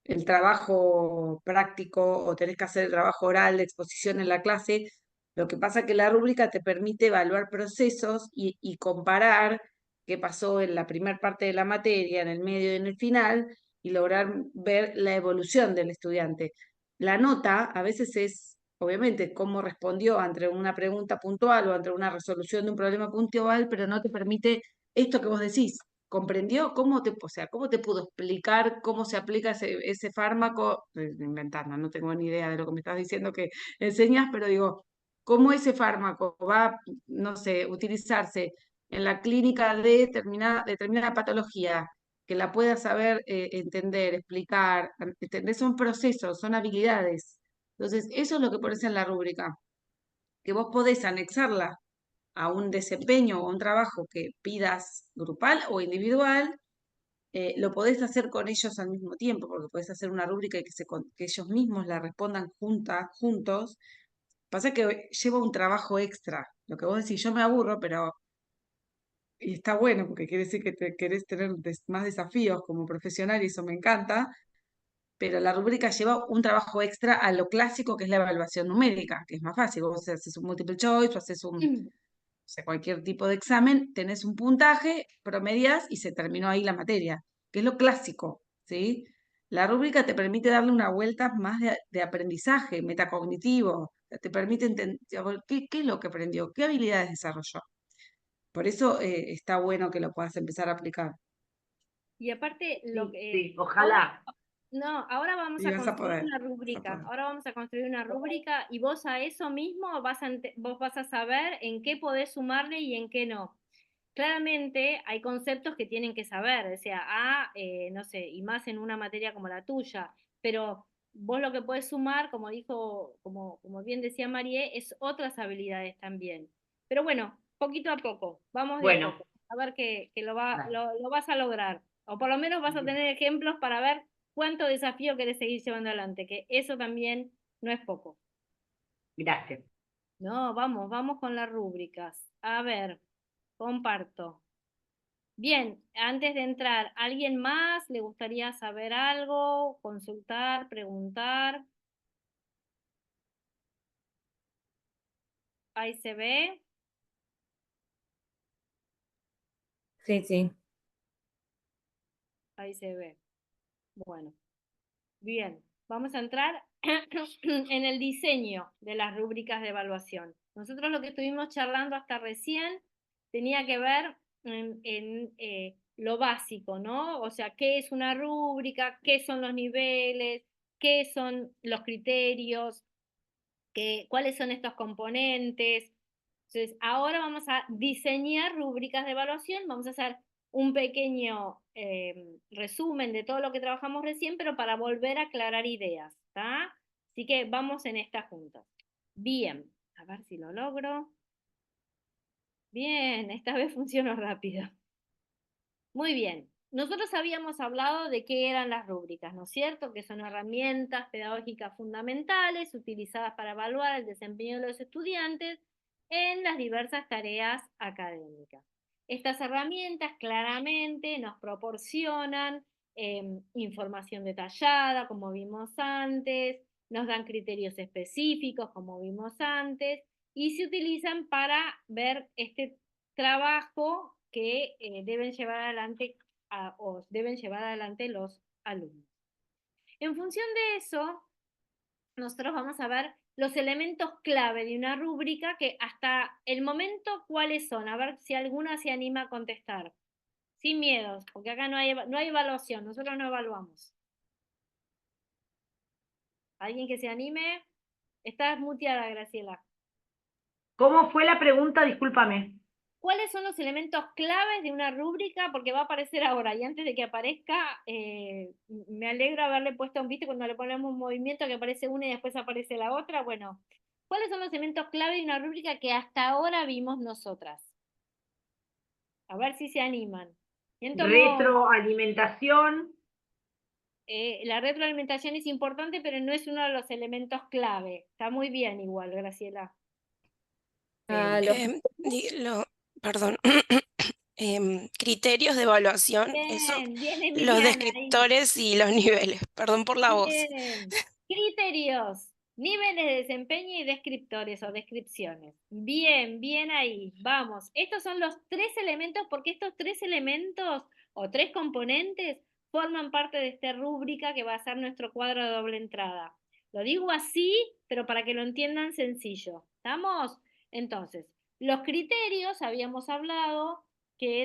[SPEAKER 3] el trabajo práctico o tenés que hacer el trabajo oral de exposición en la clase. Lo que pasa es que la rúbrica te permite evaluar procesos y comparar qué pasó en la primera parte de la materia, en el medio y en el final, y lograr ver la evolución del estudiante. La nota a veces es, obviamente, cómo respondió ante una pregunta puntual o ante una resolución de un problema puntual, pero no te permite esto que vos decís. ¿Comprendió o sea, cómo te pudo explicar cómo se aplica ese fármaco? Inventando, no tengo ni idea de lo que me estás diciendo que enseñas, pero digo, cómo ese fármaco va, no sé, utilizarse en la clínica de determinada patología, que la pueda saber entender, explicar, entender, son procesos, son habilidades. Entonces, eso es lo que pones en la rúbrica, que vos podés anexarla a un desempeño o a un trabajo que pidas grupal o individual, lo podés hacer con ellos al mismo tiempo, porque podés hacer una rúbrica y que ellos mismos la respondan juntos. Pasa que lleva un trabajo extra. Lo que vos decís, yo me aburro, pero y está bueno, porque quiere decir que te querés tener más desafíos como profesional y eso me encanta, pero la rúbrica lleva un trabajo extra a lo clásico que es la evaluación numérica, que es más fácil. Vos haces un multiple choice o haces o sea, cualquier tipo de examen, tenés un puntaje, promedias y se terminó ahí la materia, que es lo clásico, ¿sí? La rúbrica te permite darle una vuelta más de aprendizaje, metacognitivo, te permite entender qué es lo que aprendió, qué habilidades desarrolló. Por eso está bueno que lo puedas empezar a aplicar.
[SPEAKER 1] Y aparte,
[SPEAKER 4] Sí, sí,
[SPEAKER 1] ahora,
[SPEAKER 4] ojalá.
[SPEAKER 1] no, ahora vamos
[SPEAKER 3] Y
[SPEAKER 1] a
[SPEAKER 3] vas a
[SPEAKER 1] construir
[SPEAKER 3] poder,
[SPEAKER 1] una
[SPEAKER 3] vas a
[SPEAKER 1] rúbrica.
[SPEAKER 3] poder.
[SPEAKER 1] Ahora vamos a construir una rúbrica y vos a eso mismo vos vas a saber en qué podés sumarle y en qué no. Claramente hay conceptos que tienen que saber, o sea, no sé, y más en una materia como la tuya, pero vos lo que podés sumar, como bien decía Marie, es otras habilidades también. Pero bueno, poquito a poco, vamos de a
[SPEAKER 4] Bueno,
[SPEAKER 1] poco, a ver que
[SPEAKER 4] dale.
[SPEAKER 1] lo vas a lograr, o por lo menos vas a tener ejemplos para ver cuánto desafío querés seguir llevando adelante, que eso también no es poco.
[SPEAKER 4] Gracias.
[SPEAKER 1] No, vamos con las rúbricas. A ver, comparto. Bien, antes de entrar, ¿alguien más le gustaría saber algo, consultar, preguntar? Ahí se ve.
[SPEAKER 5] Sí, sí.
[SPEAKER 1] Ahí se ve. Bueno, bien. Vamos a entrar en el diseño de las rúbricas de evaluación. Nosotros lo que estuvimos charlando hasta recién tenía que ver en lo básico, ¿no? O sea, ¿qué es una rúbrica? ¿Qué son los niveles? ¿Qué son los criterios? ¿Cuáles son estos componentes? Entonces, ahora vamos a diseñar rúbricas de evaluación, vamos a hacer un pequeño resumen de todo lo que trabajamos recién, pero para volver a aclarar ideas, ¿está? Así que vamos en esta juntas. Bien, a ver si lo logro. Bien, esta vez funcionó rápido. Muy bien. Nosotros habíamos hablado de qué eran las rúbricas, ¿no es cierto? Que son herramientas pedagógicas fundamentales utilizadas para evaluar el desempeño de los estudiantes en las diversas tareas académicas. Estas herramientas claramente nos proporcionan información detallada, como vimos antes, nos dan criterios específicos, como vimos antes, y se utilizan para ver este trabajo que deben llevar adelante o deben llevar adelante los alumnos. En función de eso, nosotros vamos a ver los elementos clave de una rúbrica que hasta el momento, ¿cuáles son? A ver si alguna se anima a contestar. Sin miedos, porque acá no hay evaluación, nosotros no evaluamos. ¿Alguien que se anime? Estás muteada, Graciela.
[SPEAKER 4] ¿Cómo fue la pregunta? Discúlpame.
[SPEAKER 1] ¿Cuáles son los elementos claves de una rúbrica? Porque va a aparecer ahora y antes de que aparezca, me alegro haberle puesto un, viste, cuando le ponemos un movimiento que aparece una y después aparece la otra. Bueno, ¿cuáles son los elementos clave de una rúbrica que hasta ahora vimos nosotras? A ver si se animan. ¿Quién tomó?
[SPEAKER 4] Retroalimentación.
[SPEAKER 1] La retroalimentación es importante, pero no es uno de los elementos clave. Está muy bien igual, Graciela.
[SPEAKER 2] Ah, los
[SPEAKER 6] Perdón, criterios de evaluación, eso,
[SPEAKER 1] Bien, bien,
[SPEAKER 6] los
[SPEAKER 1] Emiliana, ahí.
[SPEAKER 6] descriptores y los niveles. Perdón por la voz.
[SPEAKER 1] Bien. Criterios, niveles de desempeño y descriptores o descripciones. Bien, bien ahí. Vamos. Estos son los tres elementos porque estos tres elementos o tres componentes forman parte de esta rúbrica que va a ser nuestro cuadro de doble entrada. Lo digo así, pero para que lo entiendan sencillo. ¿Estamos? Entonces, los criterios, habíamos hablado que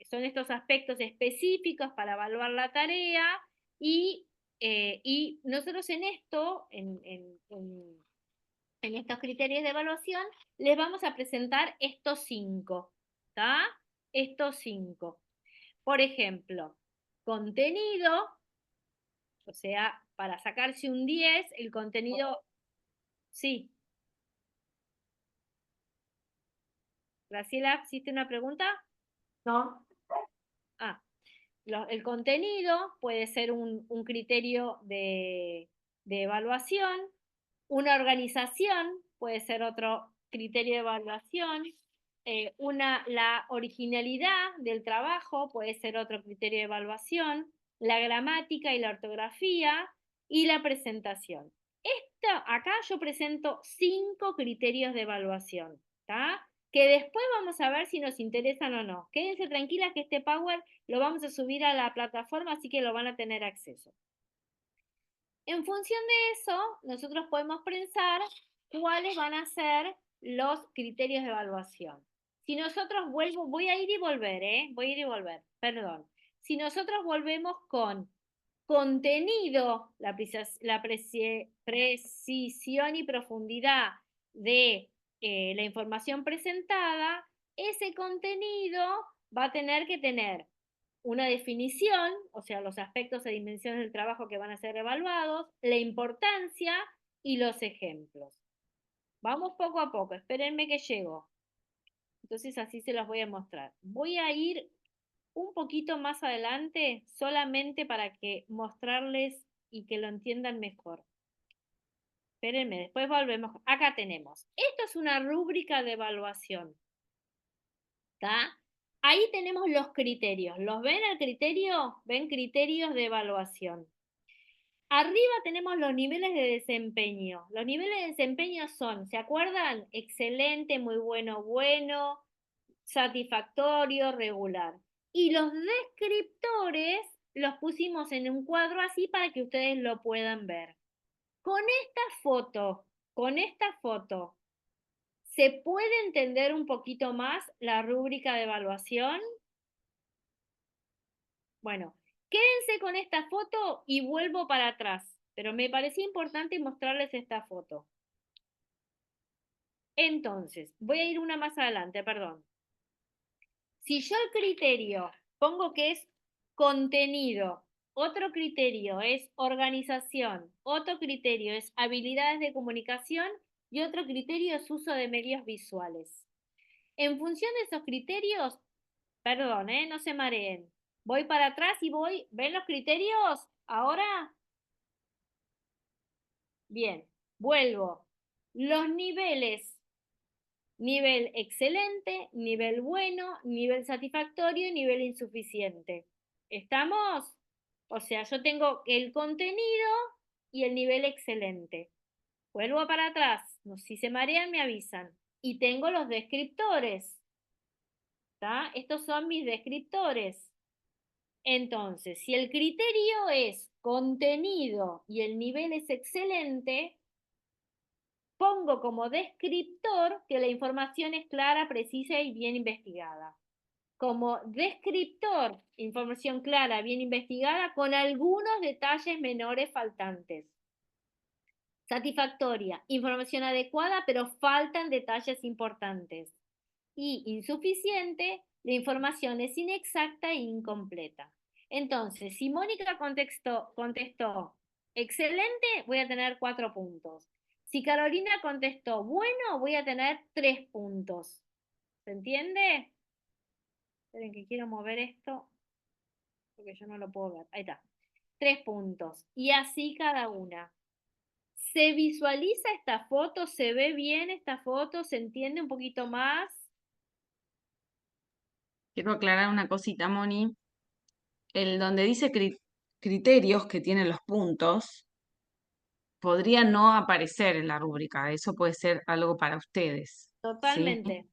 [SPEAKER 1] son estos aspectos específicos para evaluar la tarea y nosotros en esto, en estos criterios de evaluación, les vamos a presentar estos 5, ¿está? Estos 5. Por ejemplo, contenido, o sea, para sacarse un 10, el contenido, sí. Graciela, ¿hiciste una pregunta?
[SPEAKER 4] ¿No?
[SPEAKER 1] Ah, el contenido puede ser un criterio de evaluación, una organización puede ser otro criterio de evaluación, la originalidad del trabajo puede ser otro criterio de evaluación, la gramática y la ortografía y la presentación. Acá yo presento 5 criterios de evaluación, ¿está? Que después vamos a ver si nos interesan o no. Quédense tranquilas que este Power lo vamos a subir a la plataforma, así que lo van a tener acceso. En función de eso, nosotros podemos pensar cuáles van a ser los criterios de evaluación. Si nosotros voy a ir y volver, voy a ir y volver, perdón. Si nosotros volvemos con contenido, la precisión y profundidad de la información presentada, ese contenido va a tener que tener una definición, o sea, los aspectos e dimensiones del trabajo que van a ser evaluados, la importancia y los ejemplos. Vamos poco a poco, espérenme que llego. Entonces así se los voy a mostrar. Voy a ir un poquito más adelante solamente para que mostrarles y que lo entiendan mejor. Espérenme, después volvemos. Acá tenemos. Esto es una rúbrica de evaluación. ¿Está? Ahí tenemos los criterios. ¿Los ven el criterio? ¿Ven criterios de evaluación? Arriba tenemos los niveles de desempeño. Los niveles de desempeño son, ¿se acuerdan? Excelente, muy bueno, bueno, satisfactorio, regular. Y los descriptores los pusimos en un cuadro así para que ustedes lo puedan ver. Con esta foto, ¿se puede entender un poquito más la rúbrica de evaluación? Bueno, quédense con esta foto y vuelvo para atrás, pero me parecía importante mostrarles esta foto. Entonces, voy a ir una más adelante, perdón. Si yo el criterio pongo que es contenido, otro criterio es organización, otro criterio es habilidades de comunicación y otro criterio es uso de medios visuales. En función de esos criterios, perdón, no se mareen. Voy para atrás y voy, ¿ven los criterios? Ahora, bien, vuelvo. Los niveles, nivel excelente, nivel bueno, nivel satisfactorio y nivel insuficiente. ¿Estamos? O sea, yo tengo el contenido y el nivel excelente. Vuelvo para atrás. Si se marean, me avisan. Y tengo los descriptores. ¿Está? Estos son mis descriptores. Entonces, si el criterio es contenido y el nivel es excelente, pongo como descriptor que la información es clara, precisa y bien investigada. Como descriptor, información clara, bien investigada, con algunos detalles menores faltantes. Satisfactoria, información adecuada, pero faltan detalles importantes. Y insuficiente, la información es inexacta e incompleta. Entonces, si Mónica contestó excelente, voy a tener 4 puntos. Si Carolina contestó bueno, voy a tener 3 puntos. ¿Se entiende? Esperen que quiero mover esto, porque yo no lo puedo ver. Ahí está. 3 puntos. Y así cada una. ¿Se visualiza esta foto? ¿Se ve bien esta foto? ¿Se entiende un poquito más?
[SPEAKER 3] Quiero aclarar una cosita, Moni. El donde dice criterios que tienen los puntos, podría no aparecer en la rúbrica. Eso puede ser algo para ustedes, ¿sí?
[SPEAKER 1] Totalmente.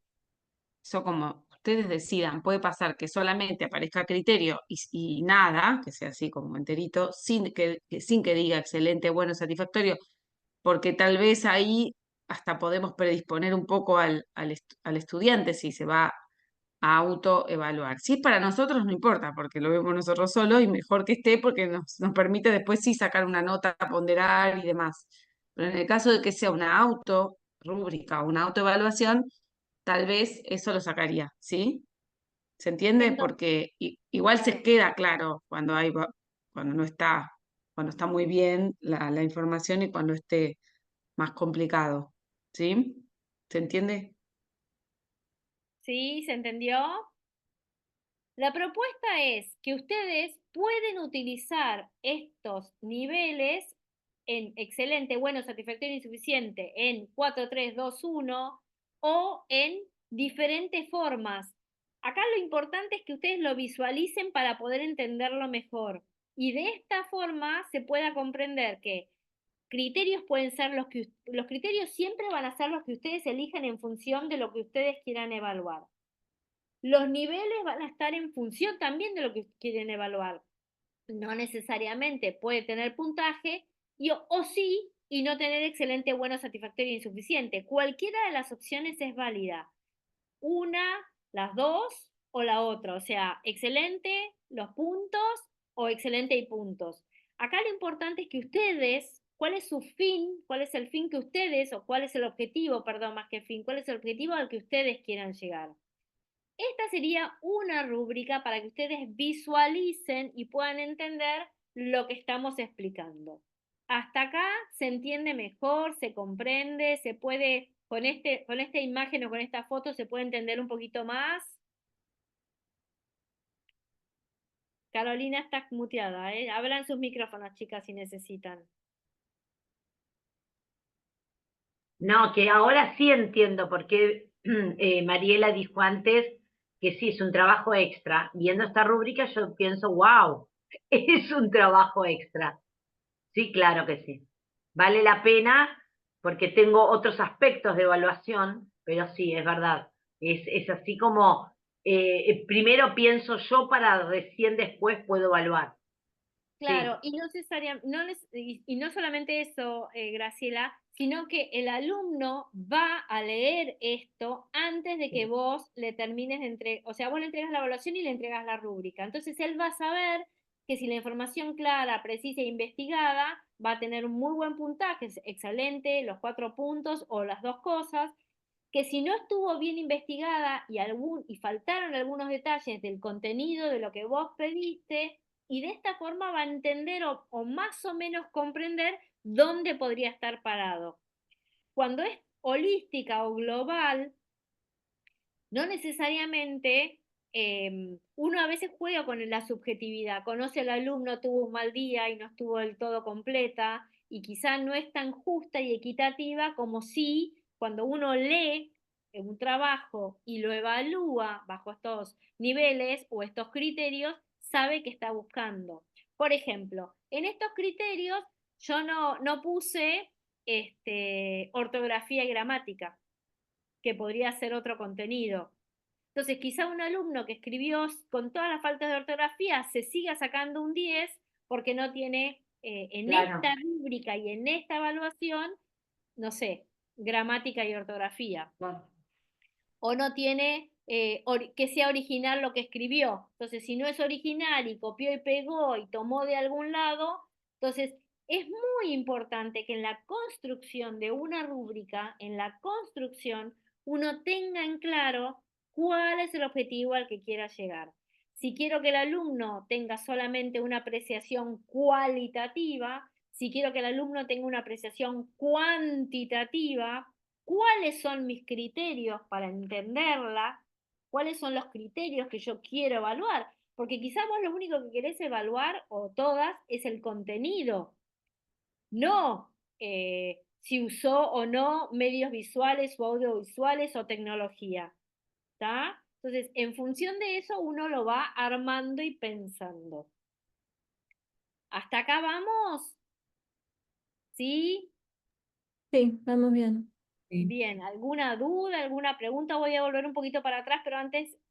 [SPEAKER 3] Eso como ustedes decidan. Puede pasar que solamente aparezca criterio y nada, que sea así como enterito, sin que diga excelente, bueno, satisfactorio, porque tal vez ahí hasta podemos predisponer un poco al estudiante si se va a autoevaluar. Si es para nosotros, no importa, porque lo vemos nosotros solos y mejor que esté porque nos permite después sí sacar una nota, ponderar y demás. Pero en el caso de que sea una rúbrica o una autoevaluación, tal vez eso lo sacaría, ¿sí? ¿Se entiende?
[SPEAKER 1] Entonces,
[SPEAKER 3] Porque igual se queda claro cuando cuando no está, cuando está muy bien la información y cuando esté más complicado, ¿sí? ¿Se entiende?
[SPEAKER 1] ¿sí? ¿Se entendió? La propuesta es que ustedes pueden utilizar estos niveles en excelente, bueno, satisfactorio y insuficiente en 4, 3, 2, 1 o en diferentes formas. Acá lo importante es que ustedes lo visualicen para poder entenderlo mejor. Y de esta forma se pueda comprender que criterios pueden ser los criterios siempre van a ser los que ustedes elijan en función de lo que ustedes quieran evaluar. Los niveles van a estar en función también de lo que quieren evaluar. No necesariamente puede tener puntaje o sí y no tener excelente, bueno, satisfactorio e insuficiente. Cualquiera de las opciones es válida. Una, las dos o la otra. O sea, excelente, los puntos o excelente y puntos. Acá lo importante es que ustedes, ¿cuál es su fin? ¿Cuál es el fin que ustedes, o cuál es el objetivo, perdón, más que fin? ¿Cuál es el objetivo al que ustedes quieran llegar? Esta sería una rúbrica para que ustedes visualicen y puedan entender lo que estamos explicando. Hasta acá se entiende mejor, se comprende, se puede, con esta imagen o con esta foto se puede entender un poquito más. Carolina está muteada, ¿eh? Abran sus micrófonos, chicas, si necesitan.
[SPEAKER 4] No, que ahora sí entiendo por qué Mariela dijo antes que sí, es un trabajo extra. Viendo esta rúbrica yo pienso, wow, es un trabajo extra. Sí, claro que sí. Vale la pena porque tengo otros aspectos de evaluación, pero sí, es verdad. Es así como primero pienso yo para recién después puedo evaluar. Sí,
[SPEAKER 1] Claro, y no y no solamente eso, Graciela, sino que el alumno va a leer esto antes de que
[SPEAKER 4] sí,
[SPEAKER 1] vos le termines de entregar, o sea, vos le entregas la evaluación y le entregas la rúbrica. Entonces él va a saber que si la información clara, precisa e investigada, va a tener un muy buen puntaje, es excelente, los 4 puntos o las dos cosas, que si no estuvo bien investigada y faltaron algunos detalles del contenido de lo que vos pediste, y de esta forma va a entender o más o menos comprender dónde podría estar parado. Cuando es holística o global, no necesariamente uno a veces juega con la subjetividad, conoce al alumno, tuvo un mal día y no estuvo del todo completa, y quizá no es tan justa y equitativa como si cuando uno lee un trabajo y lo evalúa bajo estos niveles o estos criterios, sabe que está buscando. Por ejemplo, en estos criterios yo no puse ortografía y gramática, que podría ser otro contenido. Entonces, quizá un alumno que escribió con todas las faltas de ortografía se siga sacando un 10 porque no tiene en esta
[SPEAKER 4] claro.
[SPEAKER 1] rúbrica y en esta evaluación, no sé, gramática y ortografía.
[SPEAKER 4] Claro.
[SPEAKER 1] O no tiene que sea original lo que escribió. Entonces, si no es original y copió y pegó y tomó de algún lado, entonces es muy importante que en la construcción de una rúbrica, en la construcción, uno tenga en claro cuál es el objetivo al que quiera llegar. Si quiero que el alumno tenga solamente una apreciación cualitativa, si quiero que el alumno tenga una apreciación cuantitativa, cuáles son mis criterios para entenderla, cuáles son los criterios que yo quiero evaluar, porque quizás vos lo único que querés evaluar, o todas, es el contenido, no si usó o no medios visuales o audiovisuales o tecnología, ¿está? Entonces, en función de eso, uno lo va armando y pensando. ¿Hasta acá vamos? ¿Sí?
[SPEAKER 2] Sí, vamos bien.
[SPEAKER 5] Sí.
[SPEAKER 1] Bien, ¿alguna duda, alguna pregunta? Voy a volver un poquito para atrás,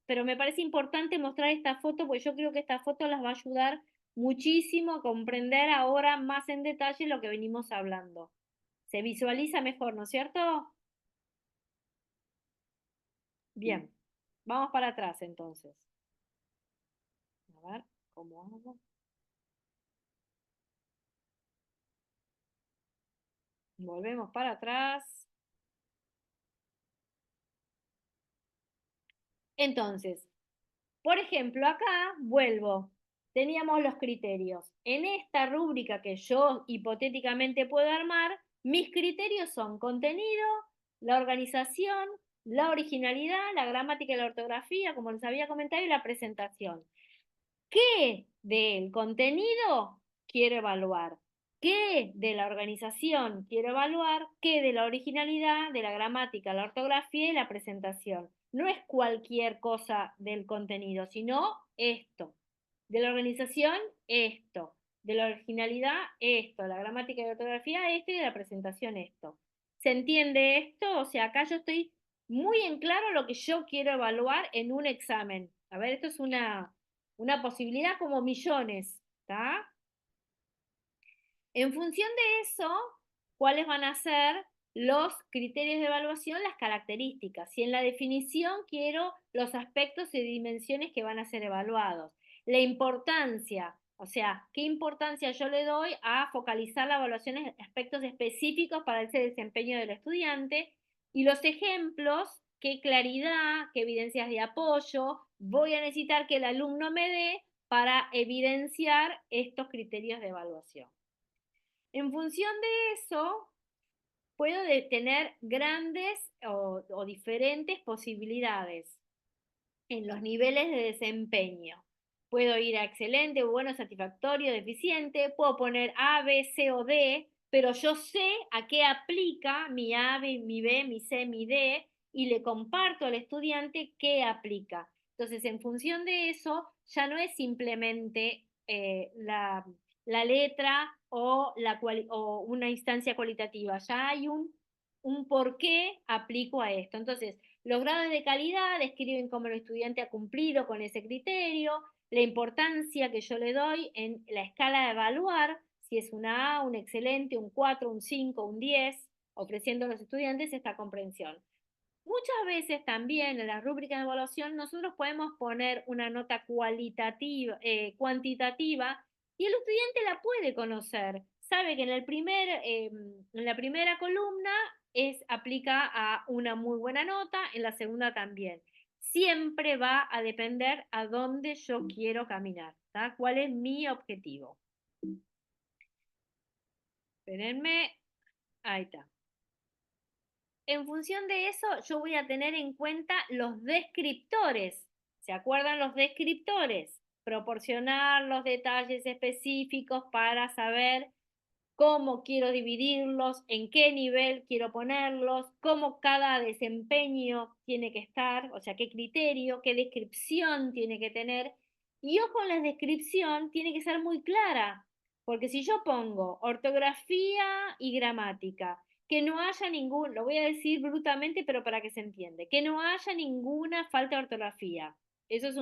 [SPEAKER 1] pero me parece importante mostrar esta foto, porque yo creo que esta foto las va a ayudar muchísimo a comprender ahora más en detalle lo que venimos hablando. Se visualiza mejor, ¿no es cierto? Bien, vamos para atrás entonces. A ver, ¿cómo hago? Volvemos para atrás. Entonces, por ejemplo, acá vuelvo. Teníamos los criterios. En esta rúbrica que yo hipotéticamente puedo armar, mis criterios son contenido, la organización, la originalidad, la gramática y la ortografía, como les había comentado, y la presentación. ¿Qué del contenido quiero evaluar? ¿Qué de la organización quiero evaluar? ¿Qué de la originalidad, de la gramática, la ortografía y la presentación? No es cualquier cosa del contenido, sino esto. De la organización, esto. De la originalidad, esto. La gramática y la ortografía, esto. Y de la presentación, esto. ¿Se entiende esto? O sea, acá yo estoy muy en claro lo que yo quiero evaluar en un examen. A ver, esto es una posibilidad como millones, ¿está? En función de eso, ¿cuáles van a ser los criterios de evaluación? Las características. Si en la definición quiero los aspectos y dimensiones que van a ser evaluados. La importancia, o sea, ¿qué importancia yo le doy a focalizar la evaluación en aspectos específicos para ese desempeño del estudiante? Y los ejemplos, qué claridad, qué evidencias de apoyo voy a necesitar que el alumno me dé para evidenciar estos criterios de evaluación. En función de eso, puedo tener grandes o diferentes posibilidades en los niveles de desempeño. Puedo ir a excelente, bueno, satisfactorio, deficiente, puedo poner A, B, C o D, pero yo sé a qué aplica mi A, mi B, mi C, mi D, y le comparto al estudiante qué aplica. Entonces, en función de eso, ya no es simplemente la letra o una instancia cualitativa, ya hay un por qué aplico a esto. Entonces, los grados de calidad describen cómo el estudiante ha cumplido con ese criterio, la importancia que yo le doy en la escala de evaluar, si es una A, un excelente, un 4, un 5, un 10, ofreciendo a los estudiantes esta comprensión. Muchas veces también en las rúbricas de evaluación nosotros podemos poner una nota cuantitativa, y el estudiante la puede conocer. Sabe que en la primera columna aplica a una muy buena nota, en la segunda también. Siempre va a depender a dónde yo quiero caminar, ¿tá? ¿Cuál es mi objetivo? Espérenme, ahí está. En función de eso, yo voy a tener en cuenta los descriptores. ¿Se acuerdan los descriptores? Proporcionar los detalles específicos para saber cómo quiero dividirlos, en qué nivel quiero ponerlos, cómo cada desempeño tiene que estar, o sea, qué criterio, qué descripción tiene que tener. Y ojo, la descripción tiene que ser muy clara, porque si yo pongo ortografía y gramática, que no haya lo voy a decir brutamente, pero para que se entiende, que no haya ninguna falta de ortografía. Eso es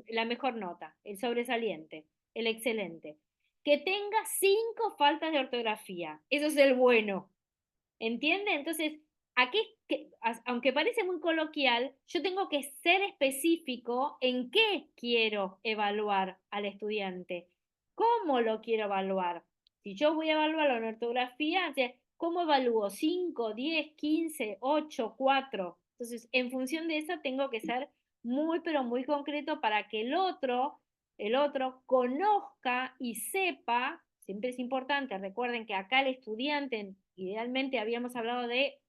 [SPEAKER 1] la mejor nota, el sobresaliente, el excelente. Que tenga 5 faltas de ortografía. Eso es el bueno. ¿Entiende? Entonces, aquí, aunque parece muy coloquial, yo tengo que ser específico en qué quiero evaluar al estudiante. ¿Cómo lo quiero evaluar? Si yo voy a evaluarlo en ortografía, ¿cómo evalúo? 5, 10, 15, 8, 4. Entonces, en función de eso, tengo que ser muy, pero muy concreto para que el otro conozca y sepa. Siempre es importante, recuerden que acá el estudiante, idealmente habíamos hablado de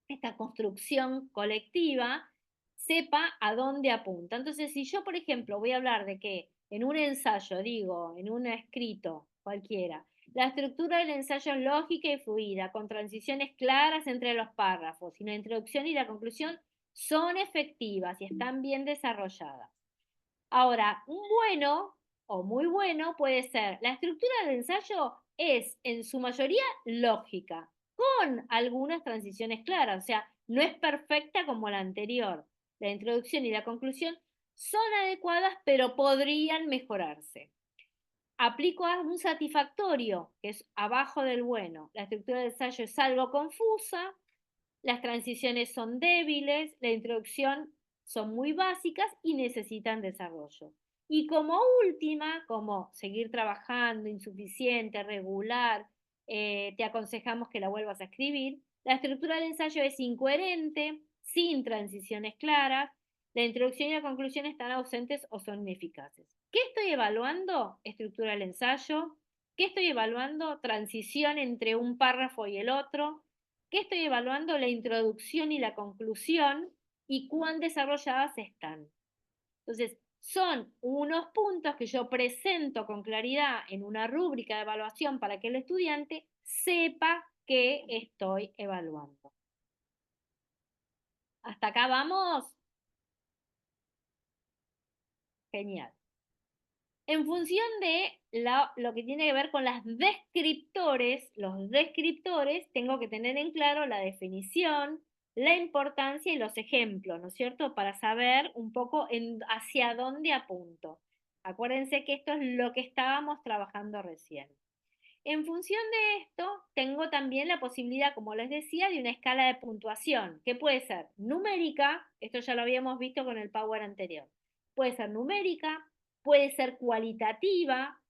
[SPEAKER 1] esta construcción colectiva, sepa a dónde apunta. Entonces, si yo, por ejemplo, voy a hablar de que en un ensayo, digo, en un escrito cualquiera, la estructura del ensayo es lógica y fluida, con transiciones claras entre los párrafos, y la introducción y la conclusión son efectivas y están bien desarrolladas. Ahora, un bueno o muy bueno puede ser, la estructura del ensayo es en su mayoría lógica, con algunas transiciones claras, o sea, no es perfecta como la anterior. La introducción y la conclusión son adecuadas, pero podrían mejorarse. Aplico a un satisfactorio, que es abajo del bueno. La estructura del ensayo es algo confusa, las transiciones son débiles, la introducción son muy básicas y necesitan desarrollo. Y como última, como seguir trabajando, insuficiente, regular, te aconsejamos que la vuelvas a escribir. La estructura del ensayo es incoherente, sin transiciones claras, la introducción y la conclusión están ausentes o son ineficaces. ¿Qué estoy evaluando? Estructura del ensayo. ¿Qué estoy evaluando? Transición entre un párrafo y el otro. ¿Qué estoy evaluando? La introducción y la conclusión y cuán desarrolladas están. Entonces, son unos puntos que yo presento con claridad en una rúbrica de evaluación para que el estudiante sepa qué estoy evaluando. ¿Hasta acá vamos? Genial. En función de lo que tiene que ver con los descriptores, tengo que tener en claro la definición, la importancia y los ejemplos, ¿no es cierto? Para saber un poco hacia dónde apunto. Acuérdense que esto es lo que estábamos trabajando recién. En función de esto, tengo también la posibilidad, como les decía, de una escala de puntuación, que puede ser numérica, esto ya lo habíamos visto con el Power anterior, puede ser numérica, puede ser cualitativa,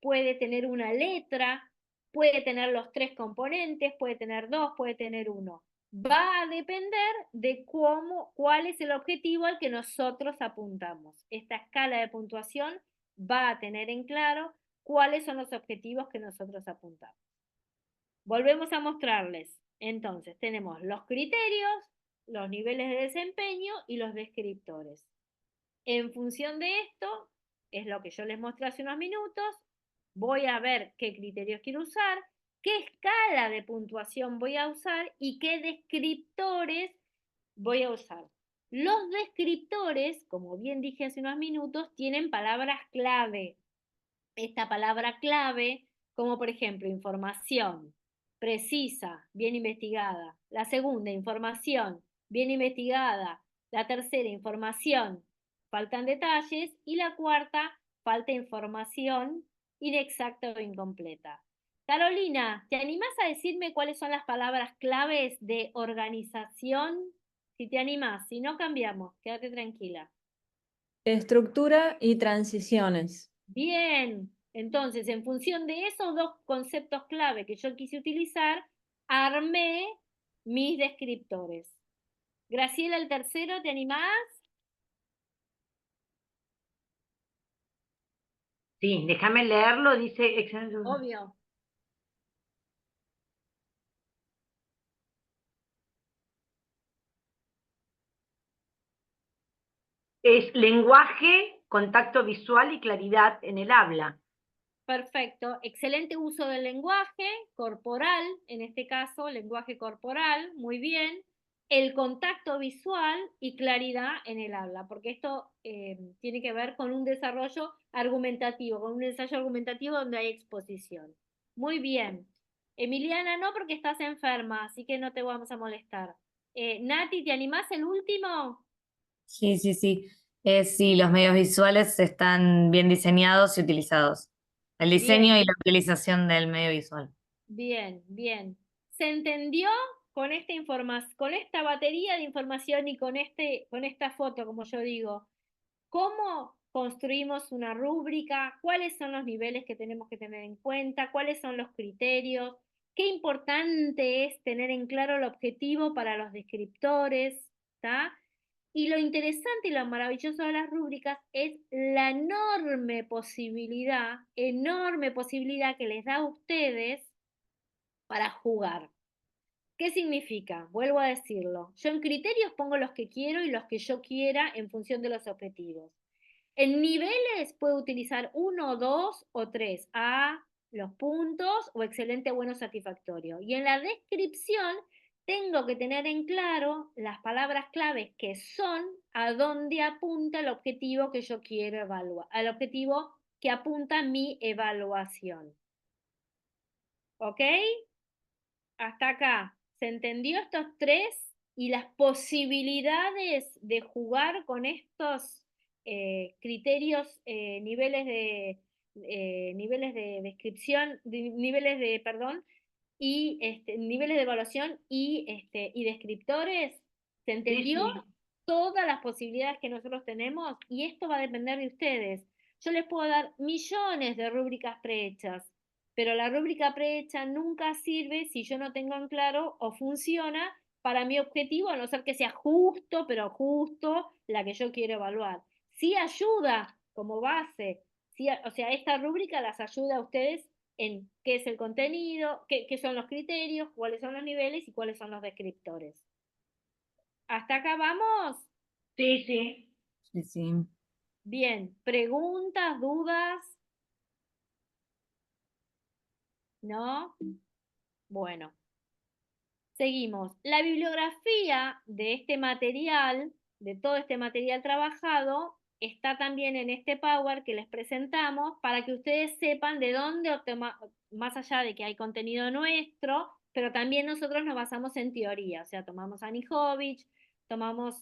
[SPEAKER 1] puede tener una letra, puede tener los 3 componentes, puede tener 2, puede tener 1. Va a depender de cuál es el objetivo al que nosotros apuntamos. Esta escala de puntuación va a tener en claro cuáles son los objetivos que nosotros apuntamos. Volvemos a mostrarles. Entonces, tenemos los criterios, los niveles de desempeño y los descriptores. En función de esto, es lo que yo les mostré hace unos minutos, voy a ver qué criterios quiero usar, qué escala de puntuación voy a usar y qué descriptores voy a usar. Los descriptores, como bien dije hace unos minutos, tienen palabras clave. Esta palabra clave, como por ejemplo información, precisa, bien investigada. La segunda, información, bien investigada. La tercera, información, faltan detalles. Y la cuarta, falta información inexacta o incompleta. Carolina, ¿te animás a decirme cuáles son las palabras claves de organización? Si te animás, si no cambiamos, quédate tranquila.
[SPEAKER 2] Estructura y transiciones.
[SPEAKER 1] Bien, entonces en función de esos dos conceptos clave que yo quise utilizar, armé mis descriptores. Graciela, el tercero, ¿te animás?
[SPEAKER 4] Sí, déjame leerlo, dice excelente.
[SPEAKER 1] Obvio.
[SPEAKER 4] Es lenguaje, contacto visual y claridad en el habla.
[SPEAKER 1] Perfecto. Excelente uso del lenguaje corporal, en este caso, lenguaje corporal, muy bien. El contacto visual y claridad en el habla, porque esto tiene que ver con un desarrollo argumentativo, con un ensayo argumentativo donde hay exposición. Muy bien. Emiliana, no, porque estás enferma, así que no te vamos a molestar. Nati, ¿te animás el último?
[SPEAKER 5] Sí, sí, sí. Sí, los medios visuales están bien diseñados y utilizados. El diseño
[SPEAKER 1] Bien.
[SPEAKER 5] y la utilización del medio visual.
[SPEAKER 1] Bien, bien. ¿Se entendió con con esta batería de información y con esta foto, como yo digo, cómo construimos una rúbrica? ¿Cuáles son los niveles que tenemos que tener en cuenta? ¿Cuáles son los criterios? Qué importante es tener en claro el objetivo para los descriptores, ¿está? Y lo interesante y lo maravilloso de las rúbricas es la enorme posibilidad que les da a ustedes para jugar. ¿Qué significa? Vuelvo a decirlo. Yo en criterios pongo los que quiero y los que yo quiera en función de los objetivos. En niveles puedo utilizar 1, 2 o 3. A, los puntos o excelente, bueno, satisfactorio. Y en la descripción tengo que tener en claro las palabras claves que son a dónde apunta el objetivo que yo quiero evaluar, al objetivo que apunta mi evaluación. ¿Ok? Hasta acá. ¿Se entendió estos tres y las posibilidades de jugar con estos criterios, niveles de descripción, perdón, y niveles de evaluación y descriptores? ¿Se entendió?
[SPEAKER 4] Sí, sí.
[SPEAKER 1] Todas las posibilidades que nosotros tenemos, y esto va a depender de ustedes. Yo les puedo dar millones de rúbricas prehechas, pero la rúbrica prehecha nunca sirve si yo no tengo en claro o funciona para mi objetivo, a no ser que sea justo, pero justo la que yo quiero evaluar. Sí ayuda como base, sí, o sea, esta rúbrica las ayuda a ustedes en qué es el contenido, qué son los criterios, cuáles son los niveles y cuáles son los descriptores. ¿Hasta acá vamos?
[SPEAKER 4] Sí, sí.
[SPEAKER 5] Sí, sí.
[SPEAKER 1] Bien, ¿preguntas, dudas? ¿No? Bueno, seguimos. La bibliografía de este material, de todo este material trabajado, está también en este Power que les presentamos para que ustedes sepan de dónde, más allá de que hay contenido nuestro, pero también nosotros nos basamos en teoría, o sea, tomamos a Anijovic, tomamos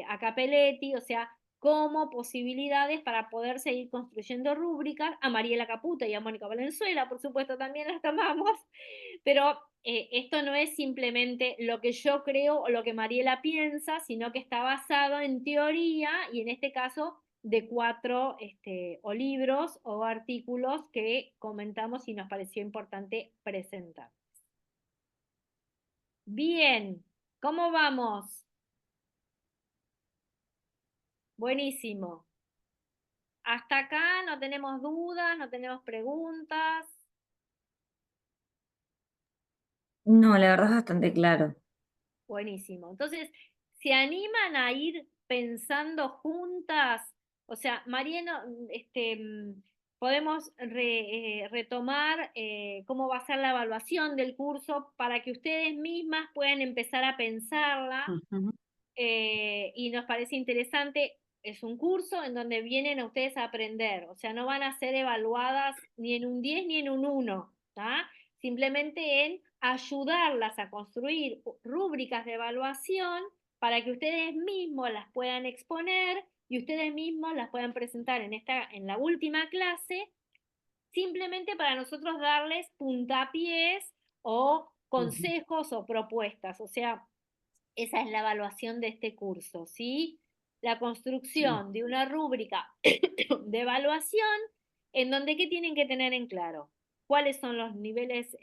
[SPEAKER 1] a Capelletti, o sea, como posibilidades para poder seguir construyendo rúbricas. A Mariela Caputo y a Mónica Valenzuela, por supuesto, también las tomamos, pero esto no es simplemente lo que yo creo o lo que Mariela piensa, sino que está basado en teoría y en este caso de 4 o libros o artículos que comentamos y nos pareció importante presentar. Bien, ¿cómo vamos? Buenísimo. Hasta acá no tenemos dudas, no tenemos preguntas.
[SPEAKER 5] No, la verdad es bastante claro.
[SPEAKER 1] Buenísimo. Entonces, ¿se animan a ir pensando juntas? O sea, Mariano, podemos retomar cómo va a ser la evaluación del curso para que ustedes mismas puedan empezar a pensarla.
[SPEAKER 3] Ujú.
[SPEAKER 1] Y nos parece interesante. Es un curso en donde vienen a ustedes a aprender, o sea, no van a ser evaluadas ni en un 10 ni en un 1, ¿tá? Simplemente en ayudarlas a construir rúbricas de evaluación para que ustedes mismos las puedan exponer y ustedes mismos las puedan presentar en la última clase, simplemente para nosotros darles puntapiés o consejos o propuestas. O sea, esa es la evaluación de este curso, ¿sí? La
[SPEAKER 3] Sí.
[SPEAKER 1] construcción de una rúbrica de evaluación en donde ¿qué tienen que tener en claro? ¿Cuáles son los niveles,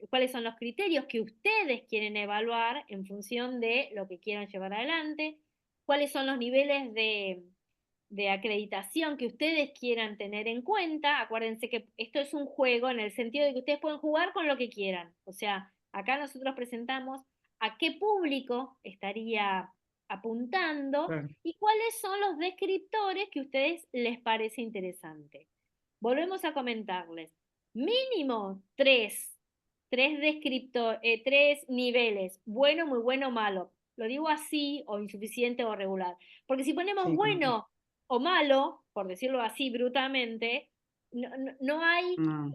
[SPEAKER 1] cuáles son los criterios que ustedes quieren evaluar en función de lo que quieran llevar adelante? ¿Cuáles son los niveles de acreditación que ustedes quieran tener en cuenta? Acuérdense que esto es un juego en el sentido de que ustedes pueden jugar con lo que quieran. O sea, acá nosotros presentamos a qué público estaría apuntando
[SPEAKER 3] Claro.
[SPEAKER 1] y cuáles son los descriptores que a ustedes les parece interesante. Volvemos a comentarles. Mínimo tres niveles, bueno, muy bueno, malo. Lo digo así, o insuficiente o regular. Porque si ponemos
[SPEAKER 3] Sí, como que
[SPEAKER 1] bueno o malo, por decirlo así brutalmente, no hay,
[SPEAKER 3] no.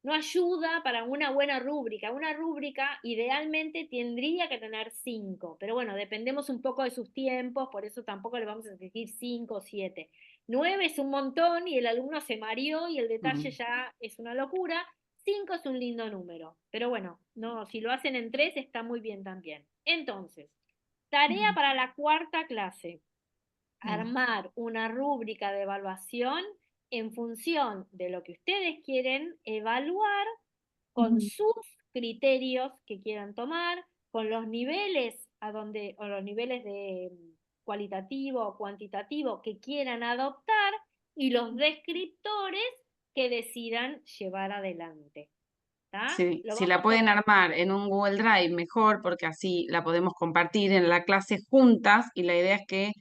[SPEAKER 1] no ayuda para una buena rúbrica. Una rúbrica idealmente tendría que tener 5, pero bueno, dependemos un poco de sus tiempos, por eso tampoco le vamos a exigir 5 o 7. 9 es un montón y el alumno se mareó y el detalle ya es una locura. 5 es un lindo número, pero bueno, no, si lo hacen en 3 está muy bien también. Entonces, tarea para la cuarta clase: armar una rúbrica de evaluación en función de lo que ustedes quieren evaluar, con sus criterios que quieran tomar, con los niveles o los niveles de cualitativo o cuantitativo que quieran adoptar y los descriptores que decidan llevar adelante. ¿Tá?
[SPEAKER 3] Sí,
[SPEAKER 1] Lo
[SPEAKER 3] si la
[SPEAKER 1] vamos a...
[SPEAKER 3] pueden armar en un Google Drive, mejor, porque así la podemos compartir en la clase juntas y la idea es que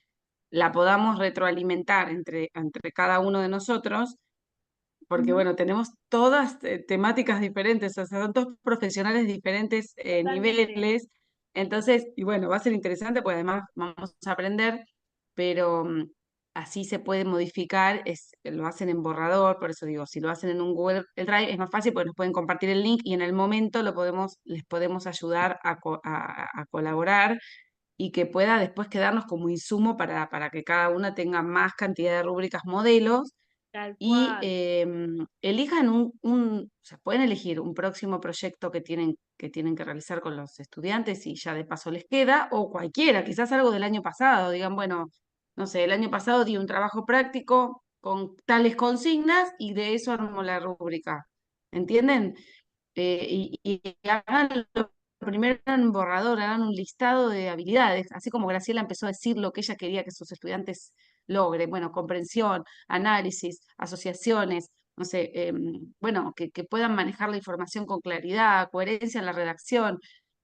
[SPEAKER 3] la podamos retroalimentar entre cada uno de nosotros, porque bueno, tenemos todas temáticas diferentes, o sea, son todos profesionales de diferentes
[SPEAKER 1] Totalmente.
[SPEAKER 3] niveles, entonces, y bueno, va a ser interesante, porque además vamos a aprender, pero así se puede modificar, lo hacen en borrador, por eso digo, si lo hacen en un Google Drive es más fácil porque nos pueden compartir el link y en el momento les podemos ayudar a colaborar y que pueda después quedarnos como insumo para que cada una tenga más cantidad de rúbricas modelos
[SPEAKER 1] Tal
[SPEAKER 3] y
[SPEAKER 1] cual.
[SPEAKER 3] elijan o sea, pueden elegir un próximo proyecto que tienen que realizar con los estudiantes y ya de paso les queda, o cualquiera, quizás algo del año pasado, digan, bueno, no sé, el año pasado di un trabajo práctico con tales consignas y de eso armo la rúbrica, ¿entienden? Y háganlo primero en borrador, hagan un listado de habilidades, así como Graciela empezó a decir lo que ella quería que sus estudiantes logren, bueno, comprensión, análisis, asociaciones, no sé, bueno, que puedan manejar la información con claridad, coherencia en la redacción.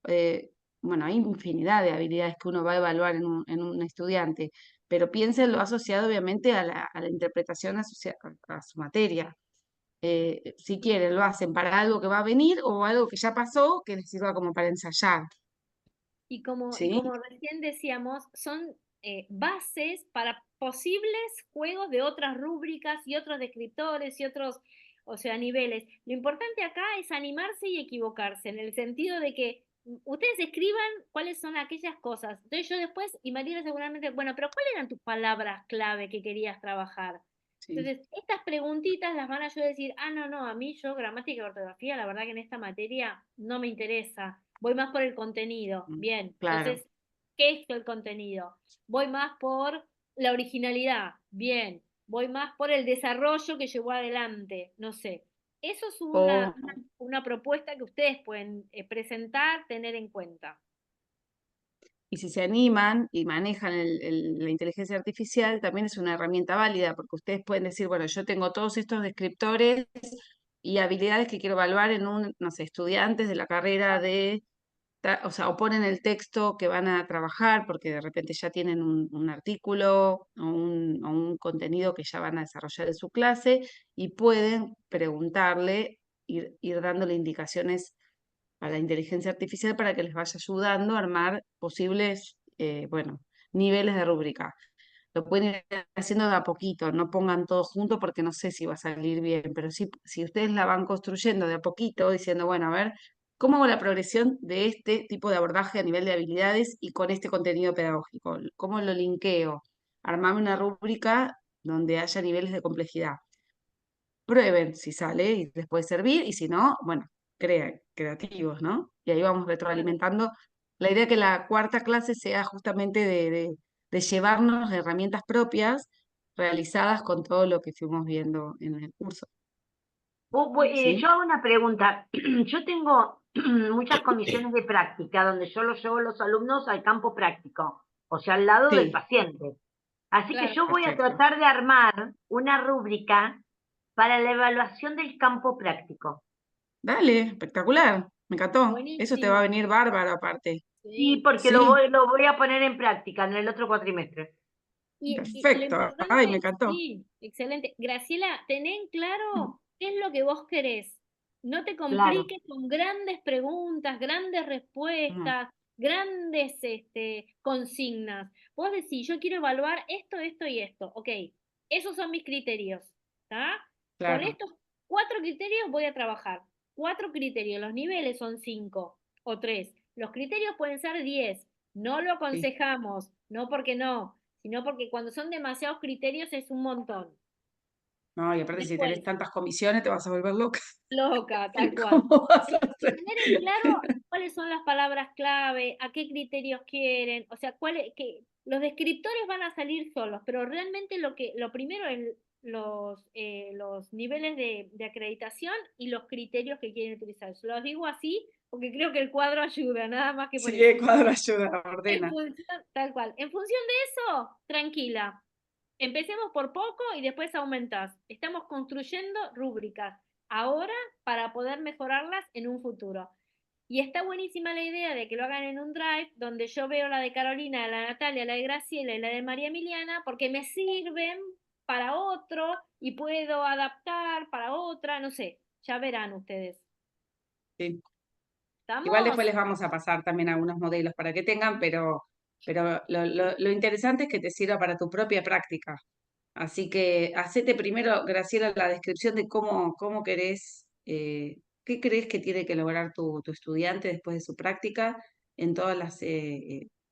[SPEAKER 3] eh, bueno, hay infinidad de habilidades que uno va a evaluar en un estudiante, pero piénsenlo asociado obviamente a la interpretación a su materia. Si quieren, lo hacen para algo que va a venir o algo que ya pasó, que les sirva como para ensayar,
[SPEAKER 1] Y
[SPEAKER 3] ¿sí?
[SPEAKER 1] como recién decíamos, son bases para posibles juegos de otras rúbricas y otros descriptores y otros, o sea, niveles. Lo importante acá es animarse y equivocarse, en el sentido de que ustedes escriban cuáles son aquellas cosas. Entonces yo después, y Mariela seguramente, bueno, pero ¿cuáles eran tus palabras clave que querías trabajar?
[SPEAKER 3] Sí.
[SPEAKER 1] Entonces, estas preguntitas las van a ayudar a decir, ah, no, no, a mí yo gramática y ortografía, la verdad que en esta materia no me interesa, voy más por el contenido. Bien,
[SPEAKER 3] Claro.
[SPEAKER 1] entonces, ¿qué es el contenido? Voy más por la originalidad. Bien, voy más por el desarrollo que llevó adelante. No sé. Eso es
[SPEAKER 3] O,
[SPEAKER 1] una propuesta que ustedes pueden presentar, tener en cuenta.
[SPEAKER 3] y si se animan y manejan la inteligencia artificial, también es una herramienta válida, porque ustedes pueden decir, bueno, yo tengo todos estos descriptores y habilidades que quiero evaluar en no sé, estudiantes de la carrera de o sea, o ponen el texto que van a trabajar porque de repente ya tienen un artículo o un contenido que ya van a desarrollar en su clase y pueden preguntarle, ir dándole indicaciones a la inteligencia artificial para que les vaya ayudando a armar posibles, bueno, niveles de rúbrica. Lo pueden ir haciendo de a poquito, no pongan todo junto porque no sé si va a salir bien, pero sí, si ustedes la van construyendo de a poquito, diciendo, bueno, a ver, ¿cómo hago la progresión de este tipo de abordaje a nivel de habilidades y con este contenido pedagógico? ¿Cómo lo linkeo? Armame una rúbrica donde haya niveles de complejidad. Prueben si sale y les puede servir, y si no, bueno, creativos, ¿no? Y ahí vamos retroalimentando. La idea que la cuarta clase sea justamente de llevarnos herramientas propias realizadas con todo lo que fuimos viendo en el curso. ¿Sí?
[SPEAKER 4] Yo hago una pregunta. Yo tengo muchas comisiones de práctica donde yo los llevo a los alumnos al campo práctico, o sea, al lado del
[SPEAKER 3] Sí,
[SPEAKER 4] paciente. Así que
[SPEAKER 1] Claro.
[SPEAKER 4] yo voy a
[SPEAKER 3] perfecto.
[SPEAKER 4] tratar de armar una rúbrica para la evaluación del campo práctico.
[SPEAKER 3] Dale, espectacular, me encantó. Eso te va a
[SPEAKER 1] Buenísimo.
[SPEAKER 3] venir bárbaro aparte.
[SPEAKER 4] Sí,
[SPEAKER 1] Sí.
[SPEAKER 4] porque
[SPEAKER 3] Sí,
[SPEAKER 4] lo voy a poner en práctica en el otro cuatrimestre.
[SPEAKER 1] Y lo
[SPEAKER 3] perfecto. Ay, me
[SPEAKER 1] importante,
[SPEAKER 3] encantó.
[SPEAKER 1] sí, excelente. Graciela, ten en claro qué es lo que vos querés. No te
[SPEAKER 4] Claro.
[SPEAKER 1] compliques con grandes preguntas, grandes
[SPEAKER 3] Ujú,
[SPEAKER 1] respuestas, grandes consignas. Vos decís, yo quiero evaluar esto, esto y esto. Ok, esos son mis criterios. ¿Está? Con
[SPEAKER 3] claro,
[SPEAKER 1] estos 4 criterios voy a trabajar. 4 criterios, los niveles son 5 o 3. Los criterios pueden ser 10. No lo
[SPEAKER 3] sí.
[SPEAKER 1] aconsejamos, no porque no, sino porque cuando son demasiados criterios es un montón.
[SPEAKER 3] No, y aparte si tenés
[SPEAKER 1] Después,
[SPEAKER 3] tantas comisiones te vas a volver loca.
[SPEAKER 1] loca, tal cual.
[SPEAKER 3] ¿Cómo vas a
[SPEAKER 1] Y
[SPEAKER 3] hacer?
[SPEAKER 1] tener en claro cuáles son las palabras clave, a qué criterios quieren, o sea, los descriptores van a salir solos, pero realmente lo primero es los niveles de acreditación y los criterios que quieren utilizar. Se los digo así porque creo que el cuadro ayuda, nada más que por
[SPEAKER 3] Sí,
[SPEAKER 1] eso.
[SPEAKER 3] el cuadro ayuda,
[SPEAKER 1] En
[SPEAKER 3] ordena.
[SPEAKER 1] función, tal cual. En función de eso, tranquila. Empecemos por poco y después aumentás. Estamos construyendo rúbricas ahora para poder mejorarlas en un futuro. Y está buenísima la idea de que lo hagan en un drive donde yo veo la de Carolina, la de Natalia, la de Graciela y la de María Emiliana porque me sirven para otro y puedo adaptar para otra, no sé, ya verán ustedes.
[SPEAKER 3] Sí. Igual
[SPEAKER 1] ¿Estamos?
[SPEAKER 3] después les vamos a pasar también algunos modelos para que tengan, pero lo interesante es que te sirva para tu propia práctica. Así que hacete primero, Graciela, la descripción de cómo querés, qué crees que tiene que lograr tu estudiante después de su práctica en todas las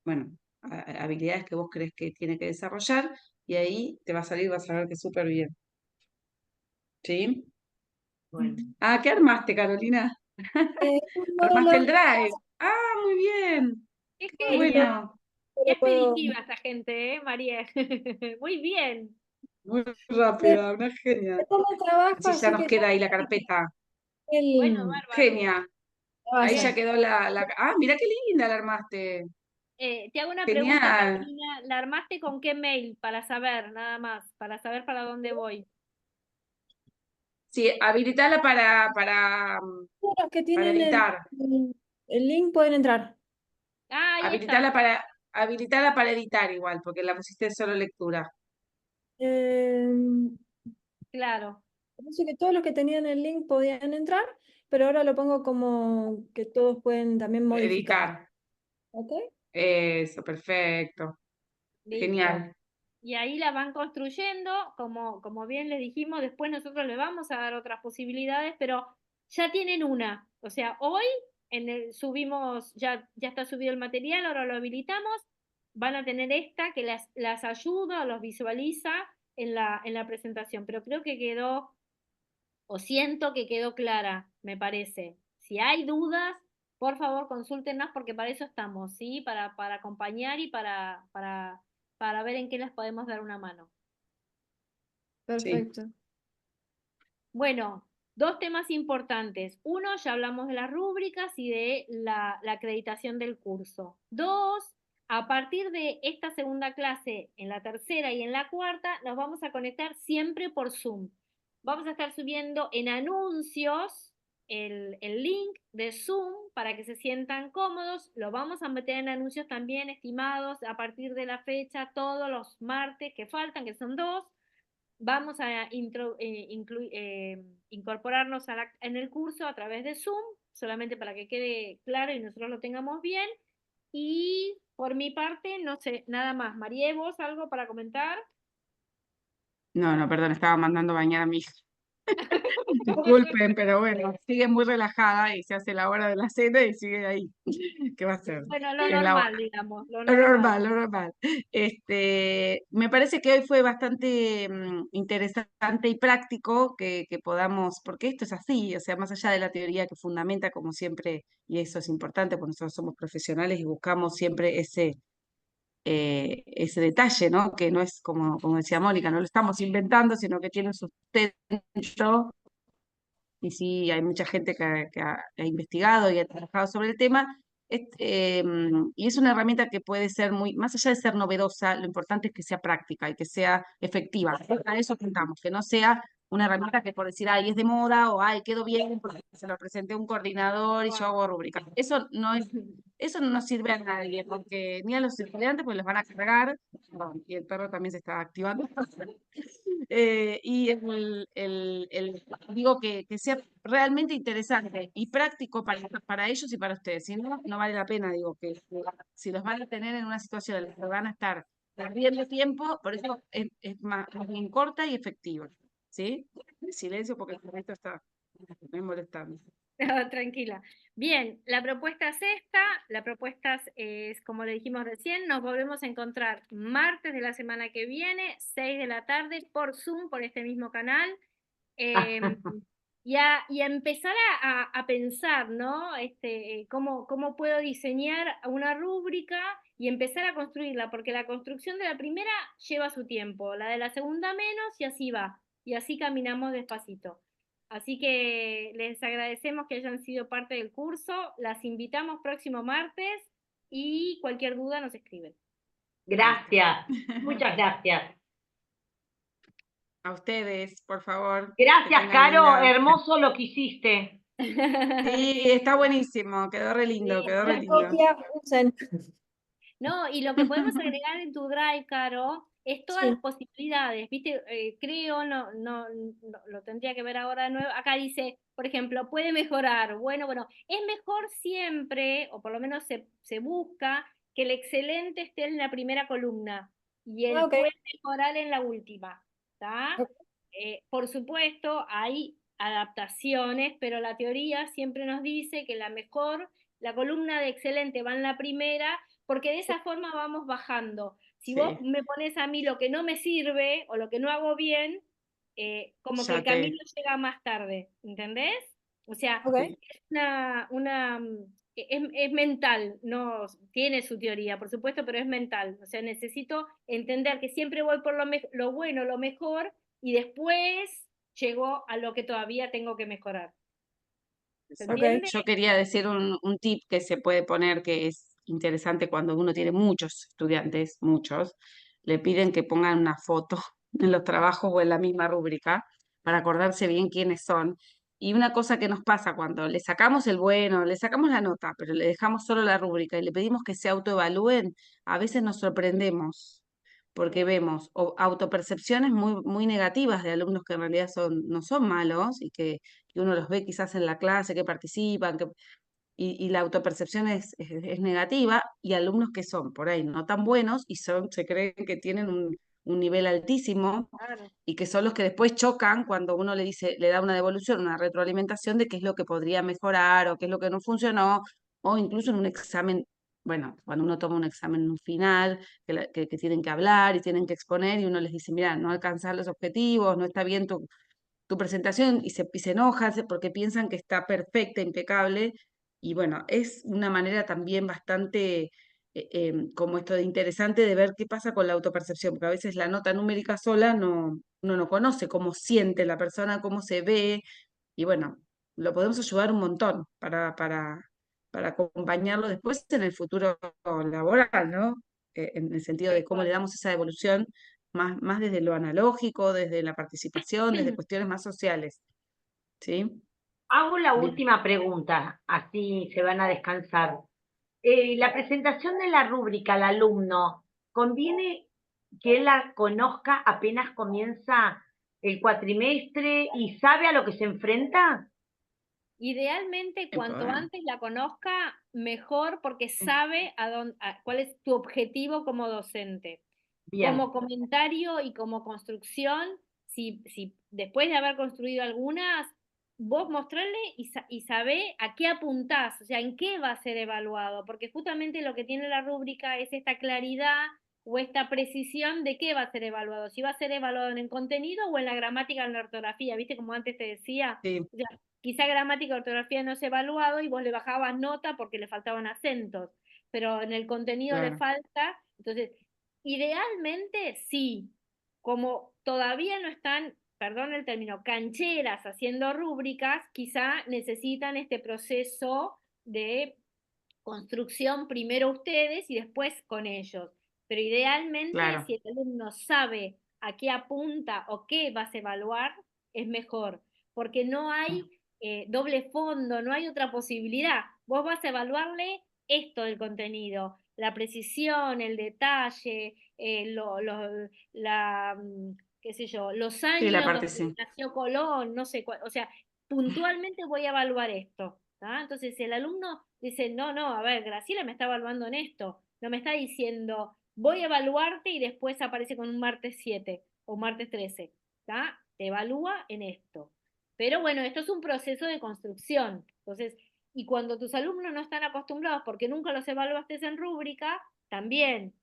[SPEAKER 3] bueno, habilidades que vos crees que tiene que desarrollar, y ahí te va a salir, vas a ver que súper bien. ¿Sí?
[SPEAKER 4] Bueno.
[SPEAKER 3] Ah, ¿qué armaste, Carolina?
[SPEAKER 2] Un
[SPEAKER 3] Armaste
[SPEAKER 2] módulo
[SPEAKER 3] el Drive. Ah, muy bien.
[SPEAKER 1] ¡Qué
[SPEAKER 3] Qué
[SPEAKER 1] genia!
[SPEAKER 3] bueno.
[SPEAKER 1] Qué
[SPEAKER 2] lo puedo
[SPEAKER 1] expeditiva esta gente, María. Muy bien.
[SPEAKER 3] Muy
[SPEAKER 2] hacer.
[SPEAKER 3] rápida, una genia.
[SPEAKER 2] Después me trabajo,
[SPEAKER 3] Así ya
[SPEAKER 2] así
[SPEAKER 3] nos
[SPEAKER 2] que
[SPEAKER 3] queda ahí la carpeta.
[SPEAKER 1] Bueno,
[SPEAKER 2] el,
[SPEAKER 1] bárbaro.
[SPEAKER 3] Genia.
[SPEAKER 2] la
[SPEAKER 3] Ahí
[SPEAKER 2] base.
[SPEAKER 3] ya
[SPEAKER 1] Bien.
[SPEAKER 3] quedó la. Ah, mira qué linda la armaste.
[SPEAKER 1] Te hago una pregunta,
[SPEAKER 3] Genial.
[SPEAKER 1] Carolina. ¿La armaste con qué mail? Para saber, nada más, para saber para dónde voy.
[SPEAKER 3] Sí, habilitala
[SPEAKER 2] Los que
[SPEAKER 3] para
[SPEAKER 2] tienen
[SPEAKER 3] editar.
[SPEAKER 2] el link pueden entrar.
[SPEAKER 1] Ah, ahí está.
[SPEAKER 3] Habilitala para editar igual, porque la pusiste solo lectura.
[SPEAKER 2] Eh,
[SPEAKER 1] Claro.
[SPEAKER 2] Parece que todos los que tenían el link podían entrar, pero ahora lo pongo como que todos pueden también modificar.
[SPEAKER 3] Editar.
[SPEAKER 2] ¿Ok?
[SPEAKER 3] Eso, perfecto.
[SPEAKER 1] Listo.
[SPEAKER 3] Genial.
[SPEAKER 1] Y ahí la van construyendo, como bien les dijimos, después nosotros les vamos a dar otras posibilidades, pero ya tienen una. O sea, hoy subimos, ya está subido el material, ahora lo habilitamos, van a tener esta que las ayuda, los visualiza en la presentación, pero creo que quedó, o siento que quedó clara, me parece. Si hay dudas, por favor consúltenos porque para eso estamos, ¿sí? Para acompañar y para ver en qué les podemos dar una mano.
[SPEAKER 3] Sí.
[SPEAKER 2] Perfecto.
[SPEAKER 1] Bueno, 2 temas importantes. Uno, ya hablamos de las rúbricas y de la acreditación del curso. 2, a partir de esta segunda clase, en la tercera y en la cuarta, nos vamos a conectar siempre por Zoom. Vamos a estar subiendo en anuncios el link de Zoom para que se sientan cómodos. Lo vamos a meter en anuncios también, estimados, a partir de la fecha, todos los martes que faltan, que son 2. Vamos a incorporarnos en el curso a través de Zoom, solamente para que quede claro y nosotros lo tengamos bien. Y por mi parte, no sé, nada más. María, ¿vos algo para comentar?
[SPEAKER 3] No, perdón, estaba mandando bañar a mi hija. Disculpen, pero bueno, sigue muy relajada y se hace la hora de la cena y sigue ahí. ¿Qué va a hacer?
[SPEAKER 1] Bueno, lo
[SPEAKER 3] Es la
[SPEAKER 1] normal, digamos, lo
[SPEAKER 3] Lo
[SPEAKER 1] normal.
[SPEAKER 3] normal, lo normal. Me parece que hoy fue bastante interesante y práctico que podamos, porque esto es así, o sea, más allá de la teoría que fundamenta, como siempre, y eso es importante, porque nosotros somos profesionales y buscamos siempre ese detalle, ¿no? Que no es como decía Mónica, no lo estamos inventando, sino que tiene un sustento y sí, hay mucha gente que ha investigado y ha trabajado sobre el tema, y es una herramienta que puede ser muy, más allá de ser novedosa, lo importante es que sea práctica y que sea efectiva. A eso apuntamos, que no sea una herramienta que por decir, ay, es de moda o ay, quedó bien porque se lo presenté a un coordinador y yo hago rúbrica. Eso no nos sirve a nadie, porque ni a los estudiantes, pues los van a cargar, perdón, y el perro también se está activando. Digo que sea realmente interesante y práctico para ellos y para ustedes. Si no, no vale la pena, digo, que si los van a tener en una situación en la que van a estar perdiendo tiempo, por eso es más bien corta y efectiva. ¿Sí? Silencio porque el perrito está me molestando.
[SPEAKER 1] No, tranquila. Bien, la propuesta es esta. La propuesta es, como le dijimos recién, nos volvemos a encontrar martes de la semana que viene, 6 de la tarde, por Zoom, por este mismo canal. Y a empezar a pensar, ¿no? Cómo puedo diseñar una rúbrica y empezar a construirla, porque la construcción de la primera lleva su tiempo, la de la segunda menos, y así va. Y así caminamos despacito. Así que les agradecemos que hayan sido parte del curso, las invitamos próximo martes y cualquier duda nos escriben.
[SPEAKER 4] Gracias, muchas gracias.
[SPEAKER 3] A ustedes, por favor.
[SPEAKER 4] Gracias, Caro, hermoso lo que hiciste.
[SPEAKER 3] Sí, está buenísimo, quedó re lindo, quedó re lindo.
[SPEAKER 2] Copia, usen.
[SPEAKER 1] No, y lo que podemos agregar en tu Drive, Caro, es todas
[SPEAKER 2] Sí.
[SPEAKER 1] las posibilidades, ¿viste? Creo, no, lo tendría que ver ahora de nuevo. Acá dice, por ejemplo, puede mejorar. Bueno, es mejor siempre, o por lo menos se busca, que el excelente esté en la primera columna y el
[SPEAKER 2] Ok.
[SPEAKER 1] puede mejorar en la última, ¿está? Por supuesto, hay adaptaciones, pero la teoría siempre nos dice que la columna de excelente va en la primera, porque de esa forma vamos bajando. Si vos
[SPEAKER 3] Sí,
[SPEAKER 1] me pones a mí lo que no me sirve o lo que no hago bien, como que
[SPEAKER 3] ya
[SPEAKER 1] el camino llega más tarde, ¿entendés? O sea,
[SPEAKER 2] Ok.
[SPEAKER 3] sí.
[SPEAKER 1] es es mental, no tiene su teoría, por supuesto, pero es mental. O sea, necesito entender que siempre voy por lo bueno, lo mejor, y después llego a lo que todavía tengo que mejorar. ¿Se
[SPEAKER 3] Ok.
[SPEAKER 1] entiende?
[SPEAKER 3] Yo quería decir un tip que se puede poner que es interesante cuando uno tiene muchos estudiantes, muchos, le piden que pongan una foto en los trabajos o en la misma rúbrica para acordarse bien quiénes son. Y una cosa que nos pasa cuando le sacamos el bueno, le sacamos la nota, pero le dejamos solo la rúbrica y le pedimos que se autoevalúen, a veces nos sorprendemos porque vemos autopercepciones muy negativas de alumnos que en realidad no son malos y que uno los ve quizás en la clase, que participan, y la autopercepción es negativa, y alumnos que son por ahí no tan buenos y se creen que tienen un nivel altísimo
[SPEAKER 1] Claro.
[SPEAKER 3] y que son los que después chocan cuando uno le da una devolución, una retroalimentación de qué es lo que podría mejorar o qué es lo que no funcionó, o incluso en un examen, bueno, cuando uno toma un examen final, que tienen que hablar y tienen que exponer y uno les dice, mira, no alcanzar los objetivos, no está bien tu presentación y se enojan porque piensan que está perfecta, impecable. Y bueno, es una manera también bastante como esto de interesante de ver qué pasa con la autopercepción, porque a veces la nota numérica sola uno no conoce cómo siente la persona, cómo se ve, y bueno, lo podemos ayudar un montón para acompañarlo después en el futuro laboral, ¿no? En el sentido de cómo le damos esa devolución más desde lo analógico, desde la participación, desde cuestiones más sociales. ¿Sí?
[SPEAKER 4] Hago la
[SPEAKER 3] Bien.
[SPEAKER 4] última pregunta, así se van a descansar. La presentación de la rúbrica al alumno, ¿conviene que él la conozca apenas comienza el cuatrimestre y sabe a lo que se enfrenta?
[SPEAKER 1] Idealmente, cuanto
[SPEAKER 3] Bueno,
[SPEAKER 1] antes la conozca, mejor porque sabe cuál es tu objetivo como docente.
[SPEAKER 4] Bien,
[SPEAKER 1] Como comentario y como construcción, si después de haber construido algunas, vos mostrarle y sabé a qué apuntás, o sea, en qué va a ser evaluado, porque justamente lo que tiene la rúbrica es esta claridad o esta precisión de qué va a ser evaluado, si va a ser evaluado en el contenido o en la gramática o en la ortografía, ¿viste? Como antes te decía,
[SPEAKER 3] sí,
[SPEAKER 1] o sea, quizá gramática o ortografía no es evaluado y vos le bajabas nota porque le faltaban acentos, pero en el contenido le
[SPEAKER 3] claro,
[SPEAKER 1] falta, entonces idealmente sí, como todavía no están, perdón el término, cancheras haciendo rúbricas, quizá necesitan este proceso de construcción primero ustedes y después con ellos. Pero idealmente,
[SPEAKER 3] claro.
[SPEAKER 1] si el alumno sabe a qué apunta o qué vas a evaluar, es mejor, porque no hay doble fondo, no hay otra posibilidad. Vos vas a evaluarle esto del contenido, la precisión, el detalle, qué sé yo, los
[SPEAKER 3] Sí, la
[SPEAKER 1] años
[SPEAKER 3] parte
[SPEAKER 1] donde
[SPEAKER 3] sí.
[SPEAKER 1] nació Colón, no sé cuál, o sea, puntualmente voy a evaluar esto. ¿tá? Entonces, si el alumno dice, no, no, a ver, Graciela me está evaluando en esto, no me está diciendo, voy a evaluarte y después aparece con un martes 7 o martes 13, ¿tá? Te evalúa en esto. Pero bueno, esto es un proceso de construcción. Entonces, y cuando tus alumnos no están acostumbrados porque nunca los evaluaste en rúbrica, también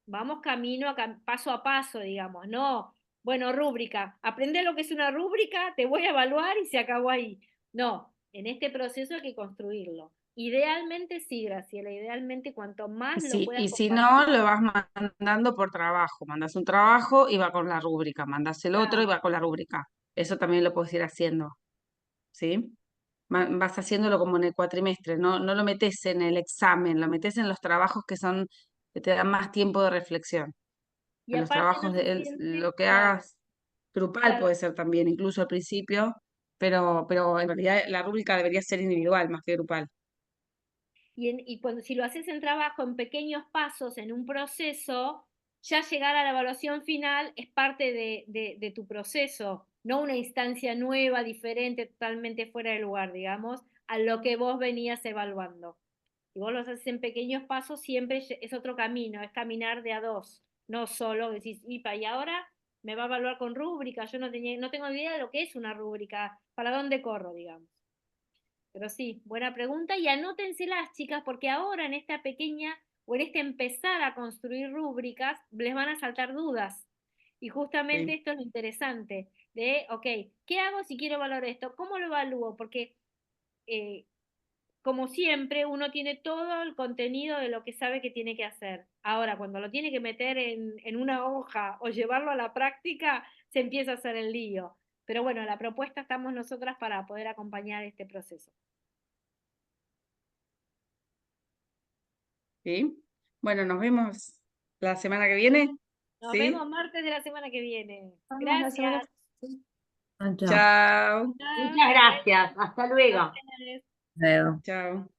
[SPEAKER 1] vamos camino paso a paso, digamos, no, bueno, rúbrica, aprende lo que es una rúbrica, te voy a evaluar y se acabó ahí. No, en este proceso hay que construirlo. Idealmente sí, Graciela, idealmente cuanto más lo puedas
[SPEAKER 3] Y si no,
[SPEAKER 1] compartir.
[SPEAKER 3] lo vas mandando por trabajo. Mandas un trabajo y va con la rúbrica. Mandas el otro y
[SPEAKER 1] Claro.
[SPEAKER 3] va con la rúbrica. Eso también lo puedes ir haciendo, ¿sí? Vas haciéndolo como en el cuatrimestre, no lo metes en el examen, lo metes en los trabajos que te dan más tiempo de reflexión.
[SPEAKER 1] Y
[SPEAKER 3] En los
[SPEAKER 1] aparte no
[SPEAKER 3] trabajos
[SPEAKER 1] se
[SPEAKER 3] lo
[SPEAKER 1] siente,
[SPEAKER 3] que
[SPEAKER 1] claro,
[SPEAKER 3] hagas grupal
[SPEAKER 1] claro.
[SPEAKER 3] puede ser también, incluso al principio, pero en realidad la rúbrica debería ser individual más que grupal.
[SPEAKER 1] Y cuando si lo haces en trabajo, en pequeños pasos, en un proceso, ya llegar a la evaluación final es parte de tu proceso, no una instancia nueva, diferente, totalmente fuera de lugar, digamos, a lo que vos venías evaluando. Si vos lo haces en pequeños pasos, siempre es otro camino, es caminar de a dos, no solo decís, y ahora me va a evaluar con rúbrica, yo no tengo idea de lo que es una rúbrica, para dónde corro, digamos. Pero sí, buena pregunta y anótenselas, chicas, porque ahora en esta pequeña o en este empezar a construir rúbricas, les van a saltar dudas. Y justamente
[SPEAKER 3] Sí,
[SPEAKER 1] esto es lo interesante de, ok, ¿qué hago si quiero evaluar esto? ¿Cómo lo evalúo? Porque, eh, como siempre, uno tiene todo el contenido de lo que sabe que tiene que hacer. Ahora, cuando lo tiene que meter en una hoja o llevarlo a la práctica, se empieza a hacer el lío. Pero bueno, la propuesta estamos nosotras para poder acompañar este proceso.
[SPEAKER 3] ¿sí? Bueno, nos vemos la semana que viene,
[SPEAKER 1] Nos vemos
[SPEAKER 3] ¿sí?
[SPEAKER 1] martes de la semana que viene.
[SPEAKER 2] Vamos la semana
[SPEAKER 1] Gracias.
[SPEAKER 2] Chao.
[SPEAKER 3] Chao,
[SPEAKER 1] Chao.
[SPEAKER 4] muchas gracias, hasta
[SPEAKER 1] A
[SPEAKER 4] luego.
[SPEAKER 1] ustedes.
[SPEAKER 5] Veo.
[SPEAKER 3] chao.